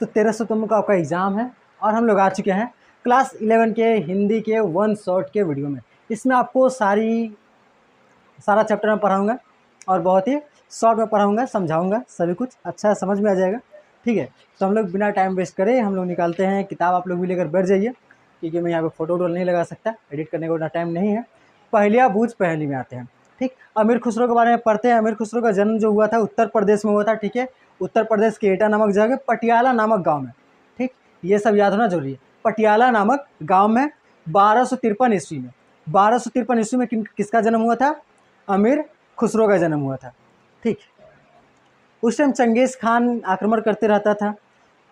तो 13 सितंबर का आपका एग्ज़ाम है और हम लोग आ चुके हैं क्लास 11 के हिंदी के 1 शॉट के वीडियो में। इसमें आपको सारा चैप्टर मैं पढ़ाऊँगा और बहुत ही शॉर्ट में पढ़ाऊँगा, समझाऊँगा, सभी कुछ अच्छा समझ में आ जाएगा। ठीक है, तो हम लोग बिना टाइम वेस्ट करे हम लोग निकालते हैं किताब। आप लोग भी लेकर बैठ जाइए क्योंकि मैं यहाँ पे फ़ोटो वोटो नहीं लगा सकता, एडिट करने का उतना टाइम नहीं है। पहलिया बूझ पहली में आते हैं। ठीक, अमीर खुसरो के बारे में पढ़ते हैं। अमीर खुसरो का जन्म जो हुआ था उत्तर प्रदेश में हुआ था। ठीक है, उत्तर प्रदेश के एटा नामक जगह पटियाला नामक गाँव में। ठीक, ये सब याद होना जरूरी है। पटियाला नामक गाँव में 1253 ईस्वी में 1253 ईस्वी में किसका जन्म हुआ था? अमीर खुसरो का जन्म हुआ था। ठीक, उस टाइम चंगेज़ खान आक्रमण करते रहता था।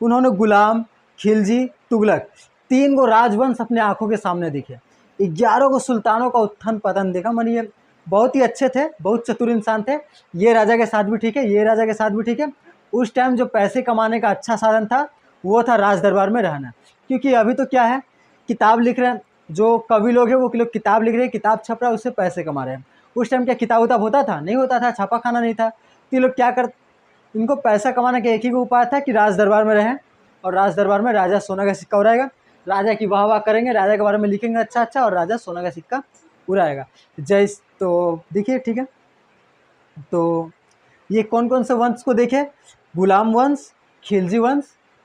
उन्होंने गुलाम, खिलजी, तुगलक 3 गो राजवंश अपने आंखों के सामने देखे। 11 गो सुल्तानों का उत्थान पतन देखा। मानिए ये बहुत ही अच्छे थे, बहुत चतुर इंसान थे। ये राजा के साथ भी ठीक है, ये राजा के साथ भी ठीक है। उस टाइम जो पैसे कमाने का अच्छा साधन था वो था राज दरबार में रहना। क्योंकि अभी तो क्या है, किताब लिख रहे हैं, जो कवि लोग हैं वो लोग किताब लिख रहे हैं, किताब छप रहा है, उससे पैसे कमा रहे हैं। उस टाइम क्या किताब उताब होता था? नहीं होता था, छापा खाना नहीं था। तो ये लोग क्या कर, इनको पैसा कमाने का एक ही उपाय था कि राज दरबार में रहें और राज दरबार में राजा सोना का सिक्का उड़ाएगा, राजा की वाह वाह करेंगे, राजा के बारे में लिखेंगे अच्छा अच्छा, और राजा सोना का सिक्का उड़ाएगा। तो देखिए, ठीक है, तो ये कौन कौन से वंश को देखे? गुलाम वंश, खिलजी वंश,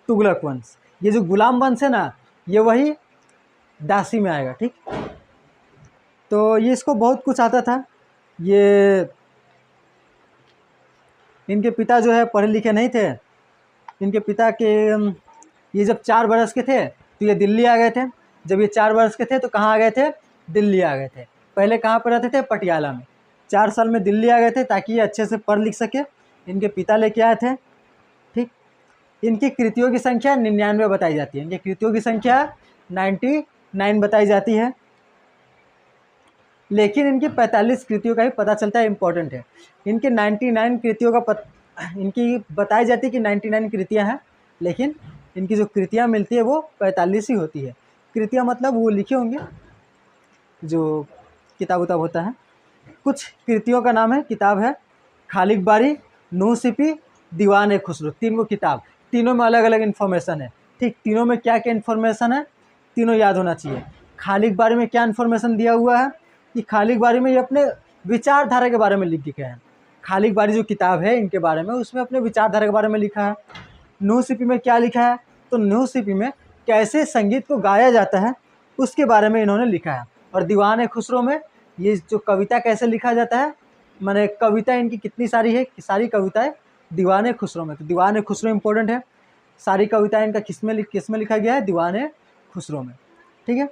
तुगलक वंश। ये जो गुलाम वंश है ना, ये वही दासी में आएगा। ठीक, तो ये इसको बहुत कुछ आता था। ये इनके पिता जो है पढ़े लिखे नहीं थे। इनके पिता के ये जब 4 बरस के थे तो ये दिल्ली आ गए थे। जब ये 4 बरस के थे तो कहाँ आ गए थे? दिल्ली आ गए थे। पहले कहाँ पर रहते थे? पटियाला में। 4 साल में दिल्ली आ गए थे ताकि ये अच्छे से पढ़ लिख सके। इनके पिता लेके आए थे। ठीक, इनकी कृतियों की संख्या 99 बताई जाती है। इनकी कृतियों की संख्या 99 बताई जाती है, लेकिन इनकी 45 कृतियों का ही पता चलता है, इंपॉर्टेंट है। इनके 99 कृतियों का इनकी बताई जाती है कि 99 कृतियाँ हैं, लेकिन इनकी जो कृतियाँ मिलती है वो 45 ही होती है। कृतियाँ मतलब वो लिखे होंगे जो किताब उताब होता है। कुछ कृतियों का नाम है, किताब है खालिक बारी, नूह सिपी, दीवान खुसरो। 3 गो किताब, तीनों में अलग अलग इन्फॉर्मेशन है। ठीक, तीनों में क्या क्या इन्फॉर्मेशन है तीनों याद होना चाहिए। खालिक बारी में क्या इन्फॉर्मेशन दिया हुआ है कि खालिक बारी में ये अपने विचारधारा के बारे में लिख के हैं। खालिक बारी जो किताब है इनके बारे में, उसमें अपने विचारधारा के बारे में लिखा है। नूह सिपी में क्या लिखा है? तो नूह सिपी में कैसे संगीत को गाया जाता है उसके बारे में इन्होंने लिखा है। और दीवान खुसरो में ये जो कविता कैसे लिखा जाता है, माने कविता इनकी कितनी सारी है, सारी कविताएं दीवान खुसरो में। तो दीवान खुसरो इंपॉर्टेंट है। सारी कविताएं इनका किस में लिखा गया है? दीवान खुसरो में। ठीक है,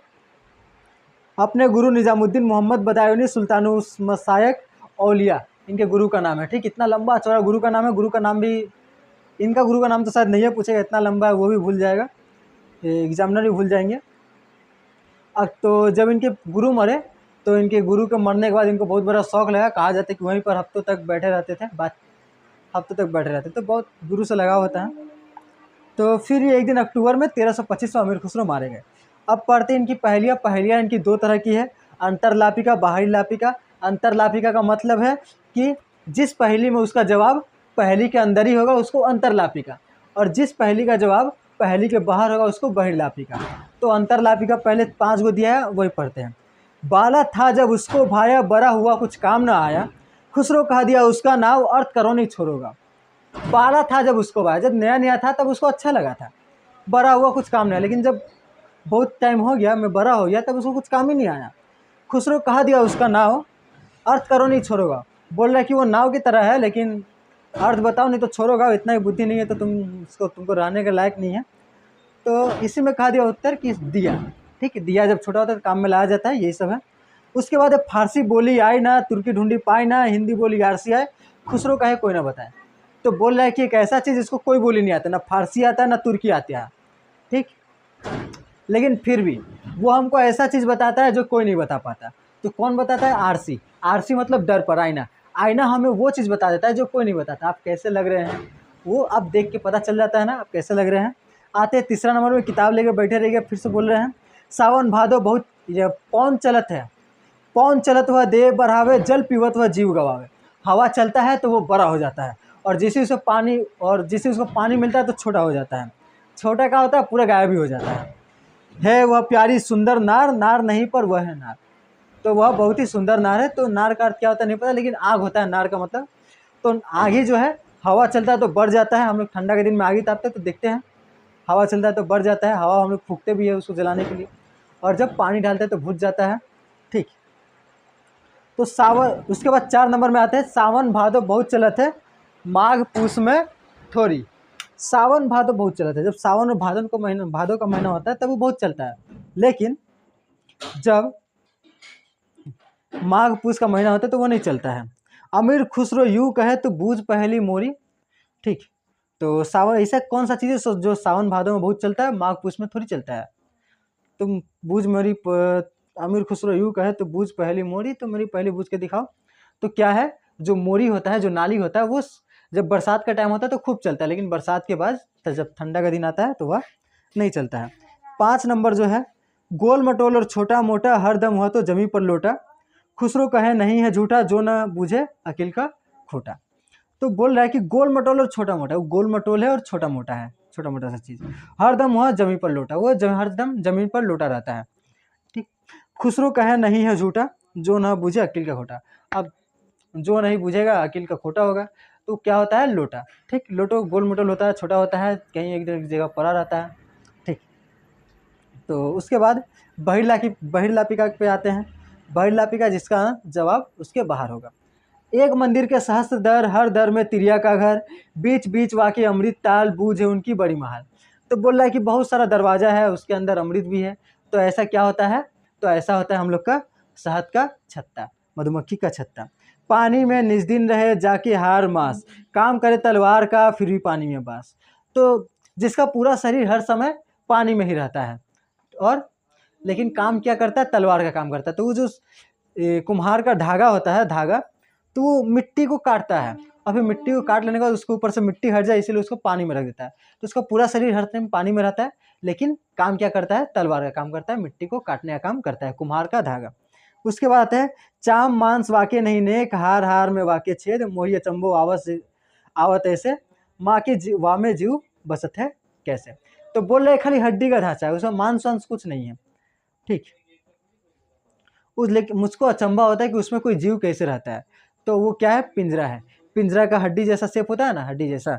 अपने गुरु निजामुद्दीन मोहम्मद बदायूनी सुल्तानुस मसायक औलिया इनके गुरु का नाम है। ठीक, इतना लंबा चौड़ा गुरु का नाम है। गुरु का नाम भी, इनका गुरु का नाम तो शायद नहीं है, पूछेगा इतना लंबा है वो भी भूल जाएगा, एग्जामिनर भी भूल जाएंगे। अब तो जब इनके गुरु मरे तो इनके गुरु के मरने के बाद इनको बहुत बड़ा शौक लगा। कहा जाता है कि वहीं पर हफ्तों तक बैठे रहते थे, हफ्तों तक बैठे रहते, तो बहुत गुरु से लगाव होता है। तो फिर ये एक दिन अक्टूबर में 1325 में अमीर खुसरो मारे गए। अब पढ़ते इनकी पहेलियाँ इनकी 2 तरह की है, अंतरलापिका, बाहरी लापिका। अंतरलापिका का मतलब है कि जिस पहेली में उसका जवाब पहेली के अंदर ही होगा उसको अंतरलापिका, और जिस पहेली का जवाब पहेली के बाहर होगा उसको बहिर्लापिका। तो अंतरलापिका पहले 5 गो दिया है, वही पढ़ते हैं। बाला था जब उसको भाया, बड़ा हुआ कुछ काम ना आया, खुसरो कहा दिया उसका नाव, अर्थ करो नहीं छोड़ोगा। बाला था जब उसको भाया, जब नया नया था तब उसको अच्छा लगा था, बड़ा हुआ कुछ काम नहीं, लेकिन जब बहुत टाइम हो गया, मैं बड़ा हो गया, तब उसको कुछ काम ही नहीं आया। खुसरो कहा दिया उसका नाव, अर्थ करो नहीं छोड़ोगा। बोल रहा है कि वो नाव की तरह है, लेकिन अर्थ बताओ नहीं तो छोड़ोगा, इतना ही बुद्धि नहीं है तो तुमको रहने के लायक नहीं है। तो इसी में कहा दिया उत्तर कि दिया। ठीक है, दिया जब छोटा होता है तो काम में लाया जाता है, यही सब है। उसके बाद फारसी बोली आई ना, तुर्की ढूंढी पाई ना, हिंदी बोली यारसी आए, खुसरो कहे कोई ना बताए। तो बोल रहा है कि एक ऐसा चीज़ जिसको कोई बोली नहीं आता, ना फारसी आता है ना तुर्की आता है। ठीक, लेकिन फिर भी वो हमको ऐसा चीज़ बताता है जो कोई नहीं बता पाता। तो कौन बताता है? आरसी। आरसी मतलब डर पर आईना। आईना हमें वो चीज़ बता देता है जो कोई नहीं बताता। आप कैसे लग रहे हैं वो आप देख के पता चल जाता है ना, आप कैसे लग रहे हैं। आते हैं तीसरा नंबर में, किताब लेके बैठे रहिए। फिर से बोल रहे हैं, सावन भादो बहुत पौन चलत है, पौन चलत हुआ देह बढ़ावे, जल पीवत हुआ जीव गवावे। हवा चलता है तो वो बड़ा हो जाता है, और जिसे उसको पानी मिलता है तो छोटा हो जाता है। छोटा क्या होता है, पूरा गायब ही हो जाता है वह प्यारी सुंदर नार, नार नहीं पर वह है नार। तो वह बहुत ही सुंदर नार है। तो नार का अर्थ क्या होता है नहीं पता, लेकिन आग होता है नार का मतलब। तो आग ही जो है, हवा चलता है तो बढ़ जाता है। हम लोग ठंडा के दिन में आग ही तापते हैं तो देखते हैं, हवा चलता है तो बढ़ जाता है, हवा हम लोग फूकते भी है उसको जलाने के लिए, और जब पानी डालते हैं तो बुझ जाता है। ठीक, तो सावन, उसके बाद 4 नंबर में आते हैं, सावन भादो बहुत चलत है, माघ पूस में थोड़ी। सावन भादो बहुत चलत है, जब सावन और भादो का महीना होता है तब वो बहुत चलता है। लेकिन जब माघ पूस का महीना होता है तो वो नहीं चलता है। अमीर खुसरो यूं कहे तो बूझ पहली मोरी। ठीक, तो सावन ऐसा कौन सा चीज़ है जो सावन भादो में बहुत चलता है, माघ पूस में थोड़ी चलता है। तुम बूझ मेरी अमीर खुसरो यूं कहे तो बूझ पहली मोरी, तो मेरी पहली बूझ के दिखाओ। तो क्या है, जो मोरी होता है, जो नाली होता है, वो जब बरसात का टाइम होता है तो खूब चलता है, लेकिन बरसात के बाद जब ठंडा का दिन आता है तो वह नहीं चलता है। 5 नंबर जो है, गोल मटोल और छोटा मोटा हर दम हुआ तो जमी पर लोटा, खुसरो कहे नहीं है झूठा जो न बूझे अकिल का खोटा। तो बोल रहा है कि गोल मटोल और छोटा मोटा, वो गोल मटोल है और छोटा मोटा है, छोटा मोटा सा चीज़, हरदम वह जमीन पर लोटा, वो हरदम जमीन पर लोटा रहता है। ठीक, खुसरो कहे नहीं है झूठा जो ना बूझे अकिल का खोटा। अब जो नहीं बूझेगा अकिल का खोटा होगा, तो क्या होता है, लोटा। ठीक, लोटो गोल मटोल होता है, छोटा होता है, कहीं एक जगह पड़ा रहता है। ठीक, तो उसके बाद बहिर्लापिका पे आते हैं। बहिर्लापिका जिसका जवाब उसके बाहर होगा। एक मंदिर के सहस्त्र दर, हर दर में तिरिया का घर, बीच बीच वाके अमृत ताल, बूझ है उनकी बड़ी महाल। तो बोल रहा है कि बहुत सारा दरवाजा है, उसके अंदर अमृत भी है। तो ऐसा क्या होता है, तो ऐसा होता है हम लोग का शहद का छत्ता, मधुमक्खी का छत्ता। पानी में निज दिन रहे जाके हार मास, काम करे तलवार का फिर भी पानी में बास। तो जिसका पूरा शरीर हर समय पानी में ही रहता है, और लेकिन काम क्या करता है, तलवार का काम करता है। तो वो जो कुम्हार का धागा होता है, धागा, तो वो मिट्टी को काटता है, और फिर मिट्टी को काट लेने के बाद उसके ऊपर से मिट्टी हट जाए इसीलिए उसको पानी में रख देता है। तो उसका पूरा शरीर हर टाइम पानी में रहता है, लेकिन काम क्या करता है, तलवार का काम करता है, मिट्टी को काटने का काम करता है, कुम्हार का धागा। उसके बाद आते हैं, चाम मांस वाके नहीं नेक, हार हार में वाके छेद, मोही अचंबो आवत ऐसे, माँ के वाह में जीव बसत है कैसे। तो बोल रहे खाली हड्डी का ढांचा है, उसमें मांस वांस कुछ नहीं है। ठीक, उस लेकिन मुझको अचंभा होता है कि उसमें कोई जीव कैसे रहता है। तो वो क्या है, पिंजरा है। पिंजरा का हड्डी जैसा शेप होता है ना, हड्डी जैसा,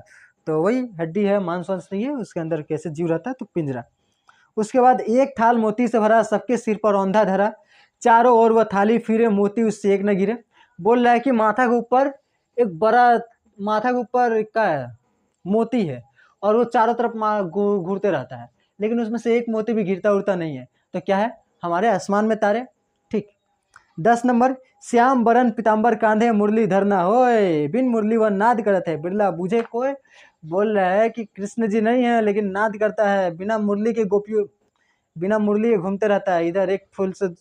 तो वही हड्डी है, मांस वांस नहीं है, उसके अंदर कैसे जीव रहता है, तो पिंजरा। उसके बाद एक थाल मोती से भरा, सबके सिर पर औंधा धरा, चारों ओर वह थाली फिरे, मोती उससे एक न गिरे। बोल रहा है कि माथा के ऊपर एक बड़ा, माथा के ऊपर क्या है, मोती है, और वो चारों तरफ घूरते रहता है, लेकिन उसमें से एक मोती भी गिरता उड़ता नहीं है। तो क्या है, हमारे आसमान में तारे। ठीक, 10 नंबर, श्याम बरन पीताम्बर कांधे, मुरली धरना होए, बिन मुरली वह नाद करत है, बिरला बूझे कोय। बोल रहा है कि कृष्ण जी नहीं है, लेकिन नाद करता है, बिना मुरली के गोपियों, बिना मुरली के घूमते रहता है, इधर एक फूल से।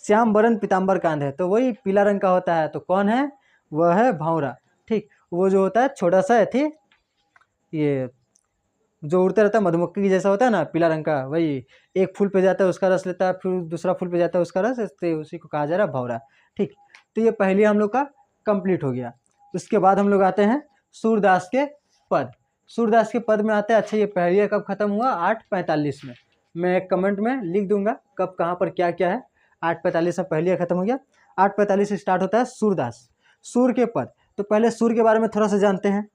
श्याम बरन पीताम्बर कांधे, तो वही पीला रंग का होता है, तो कौन है, वह है भंवरा। ठीक, वो जो होता है छोटा सा थी, ये जो उड़ते रहता है, मधुमक्खी जैसा होता है ना, पीला रंग का, वही एक फूल पे जाता है उसका रस लेता है, फिर दूसरा फूल पे जाता है उसका रस, इससे उसी को कहा जा रहा है भंवरा। ठीक, तो ये पहले हम लोग का कंप्लीट हो गया। उसके बाद हम लोग आते हैं सूरदास के पद। सूरदास के पद में आते हैं, अच्छा ये पहले कब खत्म हुआ, 8:45 में। मैं एक कमेंट में लिख दूंगा कब कहाँ पर क्या क्या है। 8:45 में पहले खत्म हो गया, 8:45 से स्टार्ट होता है सूरदास, सूर के पद। तो पहले सूर के बारे में थोड़ा सा जानते हैं।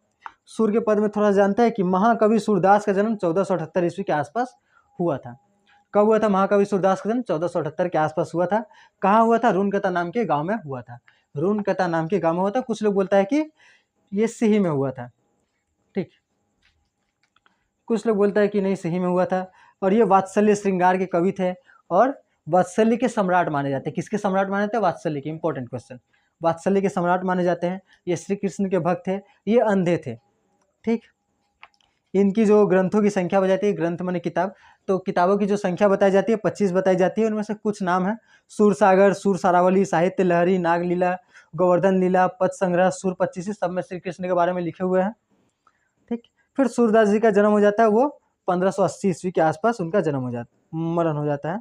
सूर के पद में थोड़ा जानते हैं कि महाकवि सूरदास का जन्म 1478 ईस्वी के आसपास हुआ था। कब हुआ था महाकवि सूरदास का जन्म, 1478 के आसपास हुआ था। कहाँ हुआ था, रूनकता नाम के गांव में हुआ था। रूनकता नाम के गांव में हुआ था। कुछ लोग बोलता है कि ये सिही में हुआ था। ठीक, कुछ लोग बोलता है कि नहीं सिही में हुआ था। और ये वात्सल्य श्रृंगार के कवि थे, और वात्सल्य के सम्राट माने जाते हैं। किसके सम्राट माने जाते हैं, वात्सल्य के। इंपॉर्टेंट क्वेश्चन, वात्सल्य के सम्राट माने जाते हैं। ये श्री कृष्ण के भक्त थे, ये अंधे थे। ठीक, इनकी जो ग्रंथों की संख्या बताई जाती है, ग्रंथ माने किताब, तो किताबों की जो संख्या बताई जाती है 25 बताई जाती है। उनमें से कुछ नाम है, सूरसागर, सूर सारावली, साहित्य लहरी, नागलीला, गोवर्धन लीला, पद संग्रह, सूर 25, सब में श्री कृष्ण के बारे में लिखे हुए हैं। ठीक, फिर सूरदास जी का जन्म हो जाता है, वो 1580 ईस्वी के आसपास उनका जन्म हो जाता, मरण हो जाता है।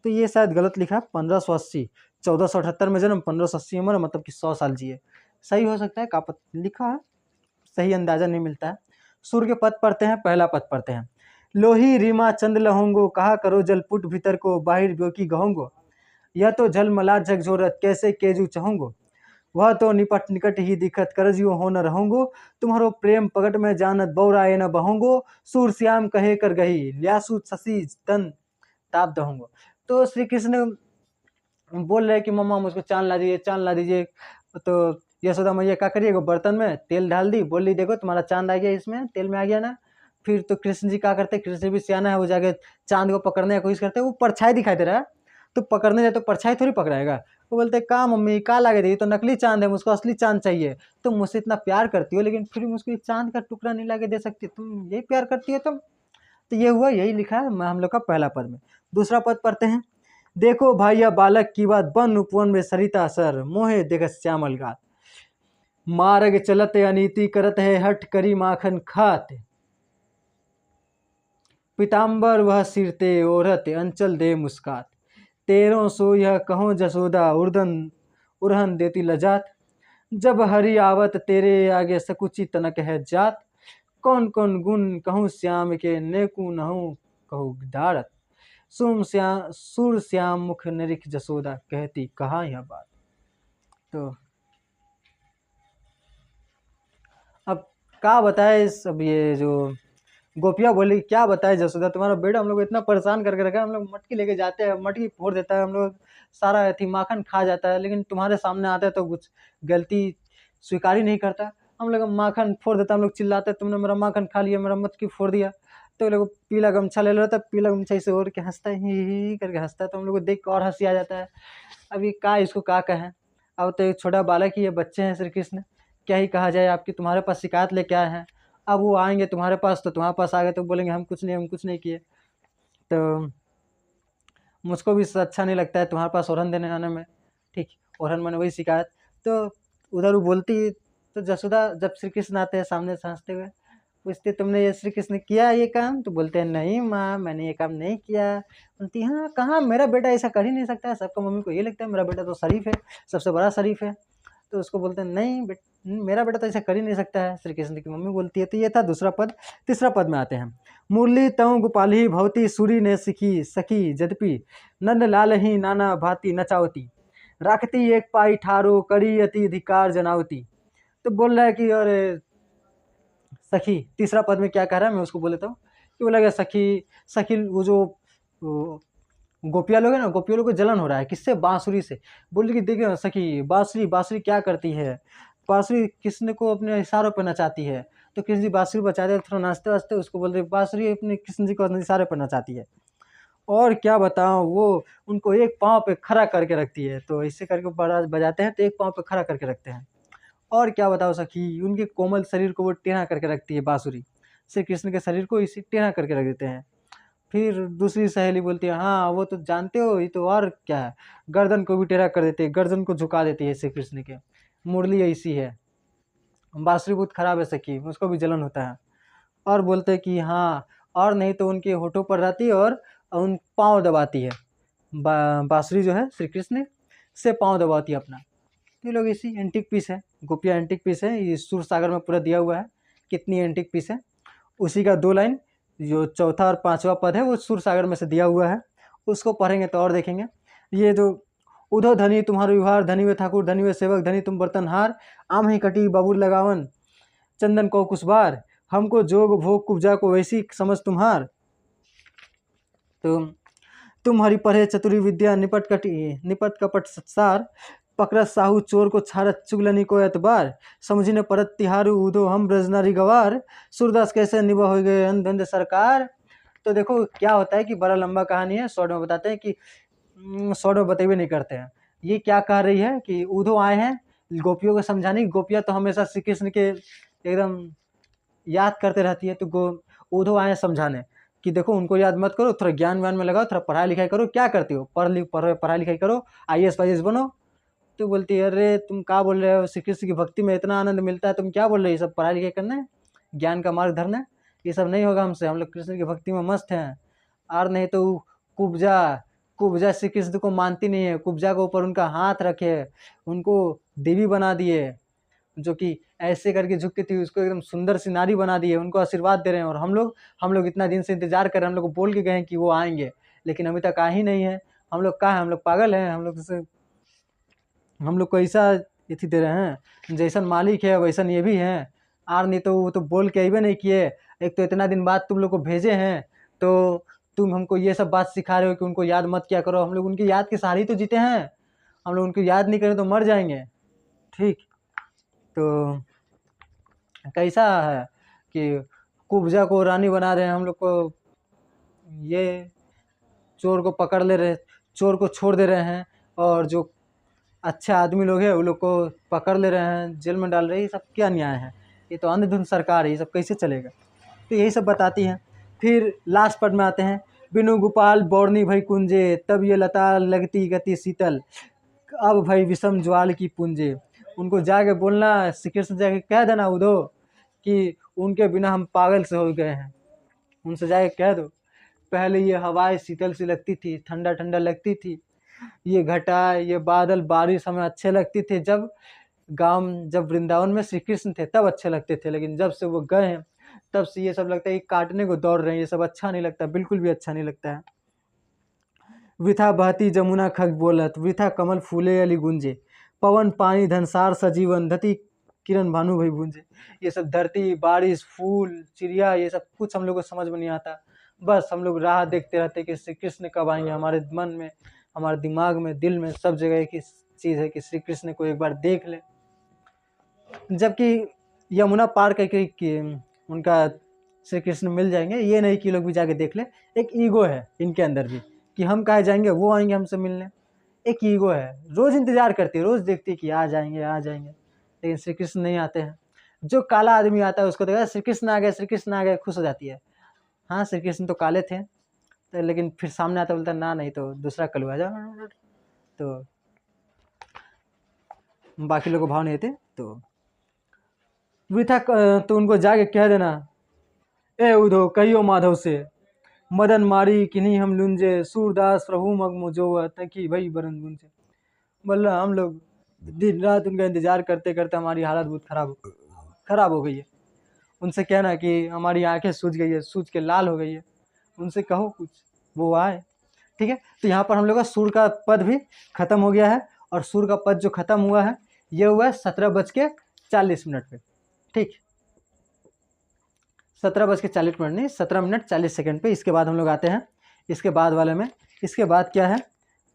तो ये शायद गलत लिखा, 1580, 1478 में जन्म, 1580 में मरण, मतलब कि 100 साल जिए। सही हो सकता है, का लिखा है सही अंदाज़ा नहीं मिलता है। सुर के पद पढ़ते हैं, पहला पद पढ़ते हैं। लोही रीमा चंद लहोंगो, कहा करो जल पुट भीतर को, बाहिर ब्यो की गहोंगो। यह तो झलमला झकझोरत, कैसे केजू चहोंगो। वह तो निपट निकट ही दिखत, करजियो हो न रहूंगो। तुम्हारो प्रेम पगट में जानत, बौराए न बहोंगो। सूर श्याम कहे कर गही, ल्यासु शशि तन ताप दहोंगो। तो श्री कृष्ण बोल रहे कि मम्मा मुझको चांद ला दीजिए, चांद ला दीजिए। तो यशोदा मैया क्या करिएगा, बर्तन में तेल डाल दी, बोली देखो तुम्हारा चांद आ गया, इसमें तेल में आ गया ना। फिर तो कृष्ण जी क्या करते, कृष्ण भी सियाना है, वो जाके चांद को पकड़ने की कोशिश करते, वो परछाई दिखाई दे रहा है, तो पकड़ने जाए तो परछाई थोड़ी पकड़ाएगा। वो बोलते कहाँ मम्मी कहाँ लागे दी, तो नकली चांद है, मुझको असली चांद चाहिए। तुम मुझसे इतना प्यार करती हो, लेकिन फिर मुझको चांद का टुकड़ा नहीं लाके दे सकती, तुम यही प्यार करती हो तुम। तो ये हुआ, यही लिखा है हम लोग का पहला पद में। दूसरा पद पढ़ते हैं। देखो भाइया बालक की बात, बन उपवन में सरिता सर, मोहे देख श्यामल गात। मार्ग चलत अनीति करत है, हट करी माखन खात। पीताम्बर वह सिरते ओढ़त, अंचल दे मुस्कात। तेरों सो यह कहो जसोदा, उड़हन देती लजात। जब हरि आवत तेरे आगे, सकुची तनक है जात। कौन कौन गुण कहूँ श्याम के, नेकू नहूँ कहूँ धारत। सुर श्याम मुख निरिख जसोदा, कहती कहा यह बात। तो अब क्या बताए, सब ये जो गोपिया बोली क्या बताए जसोदा, तुम्हारा बेटा हम लोग इतना परेशान करके रखा है, हम लोग मटकी लेके जाते हैं, मटकी फोड़ देता है, हम लोग सारा थी माखन खा जाता है, लेकिन तुम्हारे सामने आता है तो कुछ गलती स्वीकार ही नहीं करता। हम लोग माखन फोड़ देता, हम लोग चिल्लाते तुमने मेरा माखन खा लिया, मेरा मटकी फोड़ दिया। तो लोग पीला गमछा ले लेता है, पीला गमछा से ओढ़ के हंसता है, ही करके हंसता है, तो हम लोग को देख कर और हंसी आ जाता है। अभी क्या इसको क्या कहें। अब तो एक छोटा बालक ही है, बच्चे हैं श्री कृष्ण, क्या ही कहा जाए। आपकी तुम्हारे पास शिकायत लेके आए हैं, अब वो आएंगे तुम्हारे पास, तो तुम्हारे पास आ गए तो बोलेंगे हम कुछ नहीं किए। तो मुझको भी अच्छा नहीं लगता है तुम्हारे पास ओढ़न देने आने में। ठीक, ओढ़न मैंने वही शिकायत। तो उधर वो बोलती, तो जसोदा जब श्री कृष्ण आते हैं सामने से हंसते हुए, पूछते तुमने ये श्री कृष्ण किया ये काम, तो बोलते हैं नहीं माँ मैंने ये काम नहीं किया। बोलती हाँ कहाँ, मेरा बेटा ऐसा कर ही नहीं सकता है, सबका मम्मी को ये लगता है मेरा बेटा तो शरीफ है, सबसे बड़ा शरीफ है। तो उसको बोलते हैं नहीं मेरा बेटा तो ऐसा कर ही नहीं सकता है, श्री कृष्ण की मम्मी बोलती है। तो ये था दूसरा पद। तीसरा पद में आते हैं। मुरली तऊ गोपाली भवती, सूरी ने सिखी सखी जदपि, नंद लाल ही नाना भांति नचावती। राखती एक पाई ठारो, करी अति धिकार जनावती। तो बोल रहा है कि और सखी, तीसरा पद में क्या कह रहा है मैं उसको बोल देता हूँ कि बोला गया सखी, सखी वो जो गोपिया लोग है ना, गोपियों लोग को जलन हो रहा है किससे, बांसुरी से। बोल रही कि देखिए सखी, बांसुरी बांसुरी क्या करती है, बांसुरी कृष्ण को अपने इशारों पर नचाती है। तो कृष्ण जी बांसुरी बजाते थोड़ा नाचते वाचते, उसको बोल रहे बांसुरी अपने कृष्ण जी को इशारे पर नचाती है। और क्या बताऊँ, वो उनको एक पाँव पे खड़ा करके रखती है, तो इससे करके बजाते हैं तो एक पाँव पे खड़ा करके रखते हैं। और क्या बताओ सखी, उनके कोमल शरीर को वो टेढ़ा करके रखती है बांसुरी, श्री कृष्ण के शरीर को इसी टेढ़ा करके रख देते हैं। फिर दूसरी सहेली बोलती है हाँ वो तो जानते हो, ये तो और क्या है, गर्दन को भी टेढ़ा कर देते हैं, गर्दन को झुका देती है श्री कृष्ण के। मुरली ऐसी है, बांसुरी बहुत खराब है सखी, उसको भी जलन होता है। और बोलते हैं कि हाँ, और नहीं तो उनके होठों पर रहती है और उन पाँव दबाती है, बांसुरी जो है श्री कृष्ण से पाँव दबाती है अपना। ये लोग इसी एंटिक पीस है, गोपिया एंटिक पीस है, ये सुर सागर में पूरा दिया हुआ है कितनी एंटिक पीस है। उसी का 2 लाइन जो चौथा और पांचवा पद है वो सुर सागर में से दिया हुआ है, उसको पढ़ेंगे तो और देखेंगे। ये जो उधो धनी तुम्हारो विहार, धनी वे ठाकुर धनी वे सेवक, धनी तुम बर्तनहार। आम ही कटी बबूर लगावन, चंदन को कुशबार। हमको जोग भोग कुब्जा को वैसी समझ तुम्हार। तो तुम हरि पढ़े चतुरी विद्या, निपट कपट सत्सार। पकड़त साहू चोर को, छाड़त चुगलनी को एतबार। समझी ने परत तिहारू, उदो हम ब्रजनारी गवार। सूरदास कैसे निभा हो गए अंध सरकार। तो देखो क्या होता है कि बड़ा लंबा कहानी है, शॉर्ट में बताते हैं कि शॉर्ट में बतेबे नहीं करते हैं। ये क्या कह रही है कि उधो आए हैं गोपियों को समझाने, गोपियाँ तो हमेशा श्री कृष्ण के एकदम याद करते रहती है, तो उधो आए हैं समझाने कि देखो उनको याद मत करो, थोड़ा ज्ञान व्यान में लगाओ, थोड़ा पढ़ाई लिखाई करो, क्या करती हो, पढ़ाई लिखाई करो, IAS वाईएएस बनो। तो बोलती है अरे तुम क्या बोल रहे हो, श्री कृष्ण की भक्ति में इतना आनंद मिलता है, तुम क्या बोल रहे हो, ये सब पढ़ाई लिखाई करना है, ज्ञान का मार्ग धरना है, ये सब नहीं होगा हमसे, हम लोग कृष्ण की भक्ति में मस्त हैं। और नहीं तो कुब्जा कुब्जा श्री कृष्ण को मानती नहीं है, कुब्जा के ऊपर उनका हाथ रखे, उनको देवी बना दिए, जो कि ऐसे करके झुकती थी, उसको एकदम सुंदर सी नारी बना दी है, उनको आशीर्वाद दे रहे हैं। और हम लोग इतना दिन से इंतजार कर रहे हैं, हम लोग को बोल के गए हैं कि वो आएंगे, लेकिन अभी तक आ ही नहीं है। हम लोग कहाँ हैं, हम लोग पागल हैं, हम लोग को ऐसा इति दे रहे हैं, जैसन मालिक है वैसन ये भी हैं। आर नहीं तो वो तो बोल के अबे नहीं किए, एक तो इतना दिन बाद तुम लोग को भेजे हैं, तो तुम हमको ये सब बात सिखा रहे हो कि उनको याद मत किया करो। हम लोग उनकी याद के सहारे ही तो जीते हैं, हम लोग उनको याद नहीं करें तो मर जाएंगे। ठीक, तो कैसा है कि कुब्जा को रानी बना रहे हैं, हम लोग को ये चोर को पकड़ ले रहे, चोर को छोड़ दे रहे हैं, और जो अच्छे आदमी लोग हैं वो लोग को पकड़ ले रहे हैं, जेल में डाल रहे हैं। ये सब क्या न्याय है? ये तो अंधाधुंध सरकार है, ये सब कैसे चलेगा? तो यही सब बताती हैं। फिर लास्ट पद में आते हैं, बिनु गोपाल बौरनी भई कुंजे, तब ये लता लगती गति शीतल, अब भई विषम ज्वाल की पुंजे। उनको जाके बोलना, श्री कृष्ण जाके कह देना उधो कि उनके बिना हम पागल से हो गए हैं, उनसे जाके कह दो। पहले ये हवाएं शीतल सी लगती थी, ठंडा ठंडा लगती थी, ये घटा ये बादल बारिश हमें अच्छे लगती थे, जब वृंदावन में श्री कृष्ण थे तब अच्छे लगते थे, लेकिन जब से वो गए हैं तब से ये सब लगता है कि काटने को दौड़ रहे हैं। ये सब अच्छा नहीं लगता, बिल्कुल भी अच्छा नहीं लगता है। वृथा बहती जमुना खग बोलत, वृथा कमल फूले अली गुंजे, पवन पानी धनसार सजीवन, धती किरण भानु भई भूंजे। ये सब धरती बारिश फूल चिड़िया ये सब कुछ हम लोग को समझ में नहीं आता, बस हम लोग राह देखते रहते कि श्री कृष्ण कब आएंगे। हमारे मन में, हमारे दिमाग में, दिल में, सब जगह एक ही चीज़ है कि श्री कृष्ण को एक बार देख ले। जबकि यमुना पार करके कि उनका श्री कृष्ण मिल जाएंगे, ये नहीं कि लोग भी जाके देख ले। एक ईगो है इनके अंदर भी कि हम कहाँ जाएंगे, वो आएंगे हमसे मिलने। एक ईगो है, रोज इंतजार करती है, रोज देखती है कि आ जाएंगे आ जाएंगे, लेकिन श्री कृष्ण नहीं आते हैं। जो काला आदमी आता है उसको देखा श्री कृष्ण आ गए, श्री कृष्ण आ गए, खुश हो जाती है। हाँ श्री कृष्ण तो काले थे, तो लेकिन फिर सामने आता बोलता ना नहीं तो दूसरा कलू आ जाओ, तो बाकी लोग को भाव नहीं थे। तो वृथा तो उनको जाके कह देना, ए उधो कहियो माधव से, मदन मारी किन्हीं हम लुंजे, सूरदास प्रभु मग मुझो तकी भाई बरन गुंजे। बोल हम लोग दिन रात उनका इंतजार करते करते हमारी हालत बहुत खराब हो गई है। उनसे कहना कि हमारी आंखें सूज गई है, सूज के लाल हो गई है, उनसे कहो कुछ, वो आए। ठीक है, तो यहाँ पर हम लोग का सुर का पद भी खत्म हो गया है, और सुर का पद जो खत्म हुआ है ये हुआ है 17:40 पे। ठीक, 17:40 नहीं, 17 मिनट 40 सेकंड पे। इसके बाद हम लोग आते हैं इसके बाद वाले में। इसके बाद क्या है,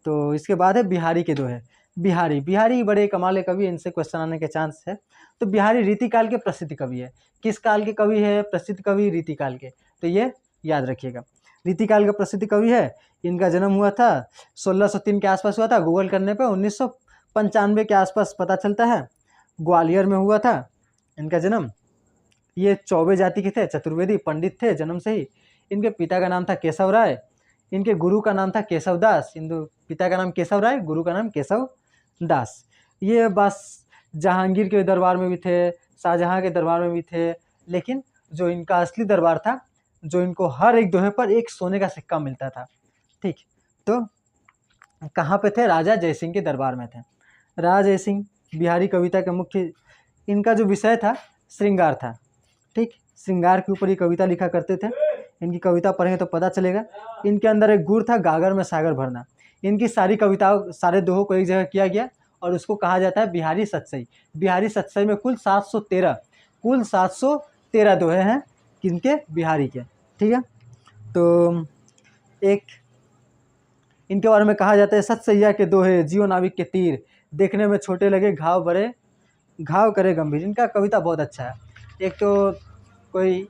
तो इसके बाद है बिहारी के दोहे। बिहारी बड़े कमाल के कवि, इनसे क्वेश्चन आने के चांस है। तो बिहारी रीतिकाल के प्रसिद्ध कवि है। किस काल के कवि है? प्रसिद्ध कवि रीतिकाल के, तो ये याद रखिएगा। रीतिकाल का प्रसिद्ध कवि है। इनका जन्म हुआ था 1603 के आसपास हुआ था, गूगल करने पे 1995 के आसपास पता चलता है। ग्वालियर में हुआ था इनका जन्म। ये चौबे जाति के थे, चतुर्वेदी पंडित थे जन्म से ही। इनके पिता का नाम था केशव राय, इनके गुरु का नाम था केशव दास। इनको पिता का नाम केशव राय, गुरु का नाम केशव दास। ये बस जहांगीर के दरबार में भी थे, शाहजहाँ के दरबार में भी थे, लेकिन जो इनका असली दरबार था, जो इनको हर एक दोहे पर एक सोने का सिक्का मिलता था। ठीक, तो कहाँ पे थे? राजा जयसिंह के दरबार में थे। राजा जयसिंह बिहारी कविता का मुख्य, इनका जो विषय था श्रृंगार था। ठीक, श्रृंगार के ऊपर ये कविता लिखा करते थे। इनकी कविता पढ़ेंगे तो पता चलेगा। इनके अंदर एक गुण था, गागर में सागर भरना। इनकी सारी कविताओं, सारे दोहों को एक जगह किया गया और उसको कहा जाता है बिहारी सतसई। बिहारी सतसई में कुल 713 दोहे हैं किनके? बिहारी के। ठीक है, तो एक इनके बारे में कहा जाता है, सतसैया के दोहे जीव नाविक के तीर, देखने में छोटे लगे घाव करे गंभीर। इनका कविता बहुत अच्छा है। एक तो कोई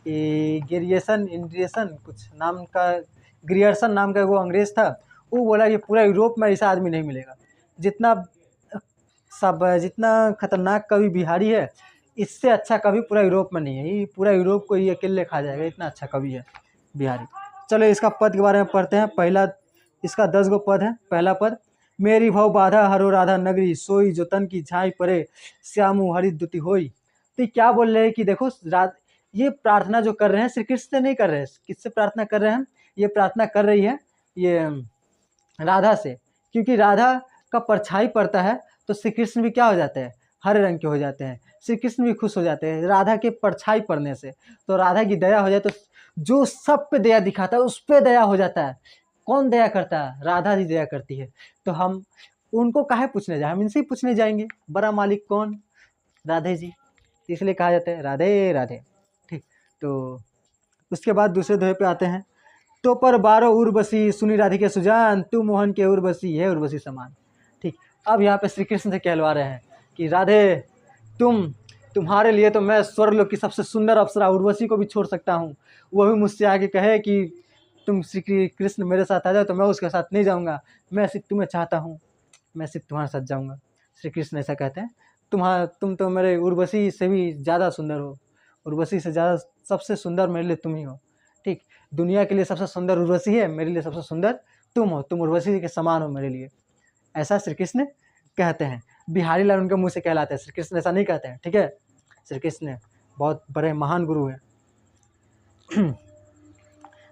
ग्रियर्सन कुछ नाम का, ग्रियर्सन नाम का वो अंग्रेज था, वो बोला कि पूरा यूरोप में ऐसा आदमी नहीं मिलेगा। जितना खतरनाक कवि बिहारी है, इससे अच्छा कवि पूरा यूरोप में नहीं है। ये पूरा यूरोप को ये अकेले खा जाएगा, इतना अच्छा कवि है बिहारी। चलो इसका पद के बारे में पढ़ते हैं। पहला, इसका 10 गो पद है। पहला पद, मेरी भव बाधा हरो राधा नगरी, सोई जो तन की झाई परे, श्यामु हरि दुति होई। तो क्या बोल रहे हैं कि देखो, ये प्रार्थना जो कर रहे हैं श्री कृष्ण से नहीं कर रहे हैं। किससे प्रार्थना कर रहे हैं? ये प्रार्थना कर रही है ये राधा से, क्योंकि राधा का परछाई पड़ता है तो श्री कृष्ण भी क्या हो जाते हैं? हरे रंग के हो जाते हैं। श्री कृष्ण भी खुश हो जाते हैं राधा के परछाई पड़ने से। तो राधा की दया हो जाए तो जो सब पे दया दिखाता है उस पे दया हो जाता है। कौन दया करता है? राधा जी दया करती है। तो हम उनको काहे पूछने जाए, हम इनसे ही पूछने जाएंगे। बड़ा मालिक कौन? राधे जी। तो इसलिए कहा जाता है राधे राधे। ठीक। तो उसके बाद दूसरे दोहे पे आते हैं। तो पर 12 उर्वशी सुनी राधिके सुजान, तू मोहन के उर्वशी है उर्वशी समान। ठीक। अब यहाँ पे श्री कृष्ण से कहलवा रहे हैं कि राधे तुम्हारे लिए तो मैं स्वर्गलोक की सबसे सुंदर अप्सरा उर्वशी को भी छोड़ सकता हूँ। वो भी मुझसे आके कहे कि तुम श्री कृष्ण मेरे साथ आ जाओ तो मैं उसके साथ नहीं जाऊँगा, मैं सिर्फ तुम्हें चाहता हूँ, मैं सिर्फ तुम्हारे साथ जाऊँगा। श्री कृष्ण ऐसा कहते हैं। तुम तो मेरे उर्वशी से भी ज़्यादा सुंदर हो, उर्वशी से ज़्यादा सबसे सुंदर मेरे लिए तुम ही हो। ठीक। दुनिया के लिए सबसे सुंदर उर्वशी है, मेरे लिए सबसे सुंदर तुम हो, तुम उर्वशी के समान हो मेरे लिए। ऐसा श्री कृष्ण कहते हैं। बिहारी लाल उनके मुंह से कहलाते हैं, श्री कृष्ण ऐसा नहीं कहते हैं। ठीक है। श्री कृष्ण बहुत बड़े महान गुरु हैं।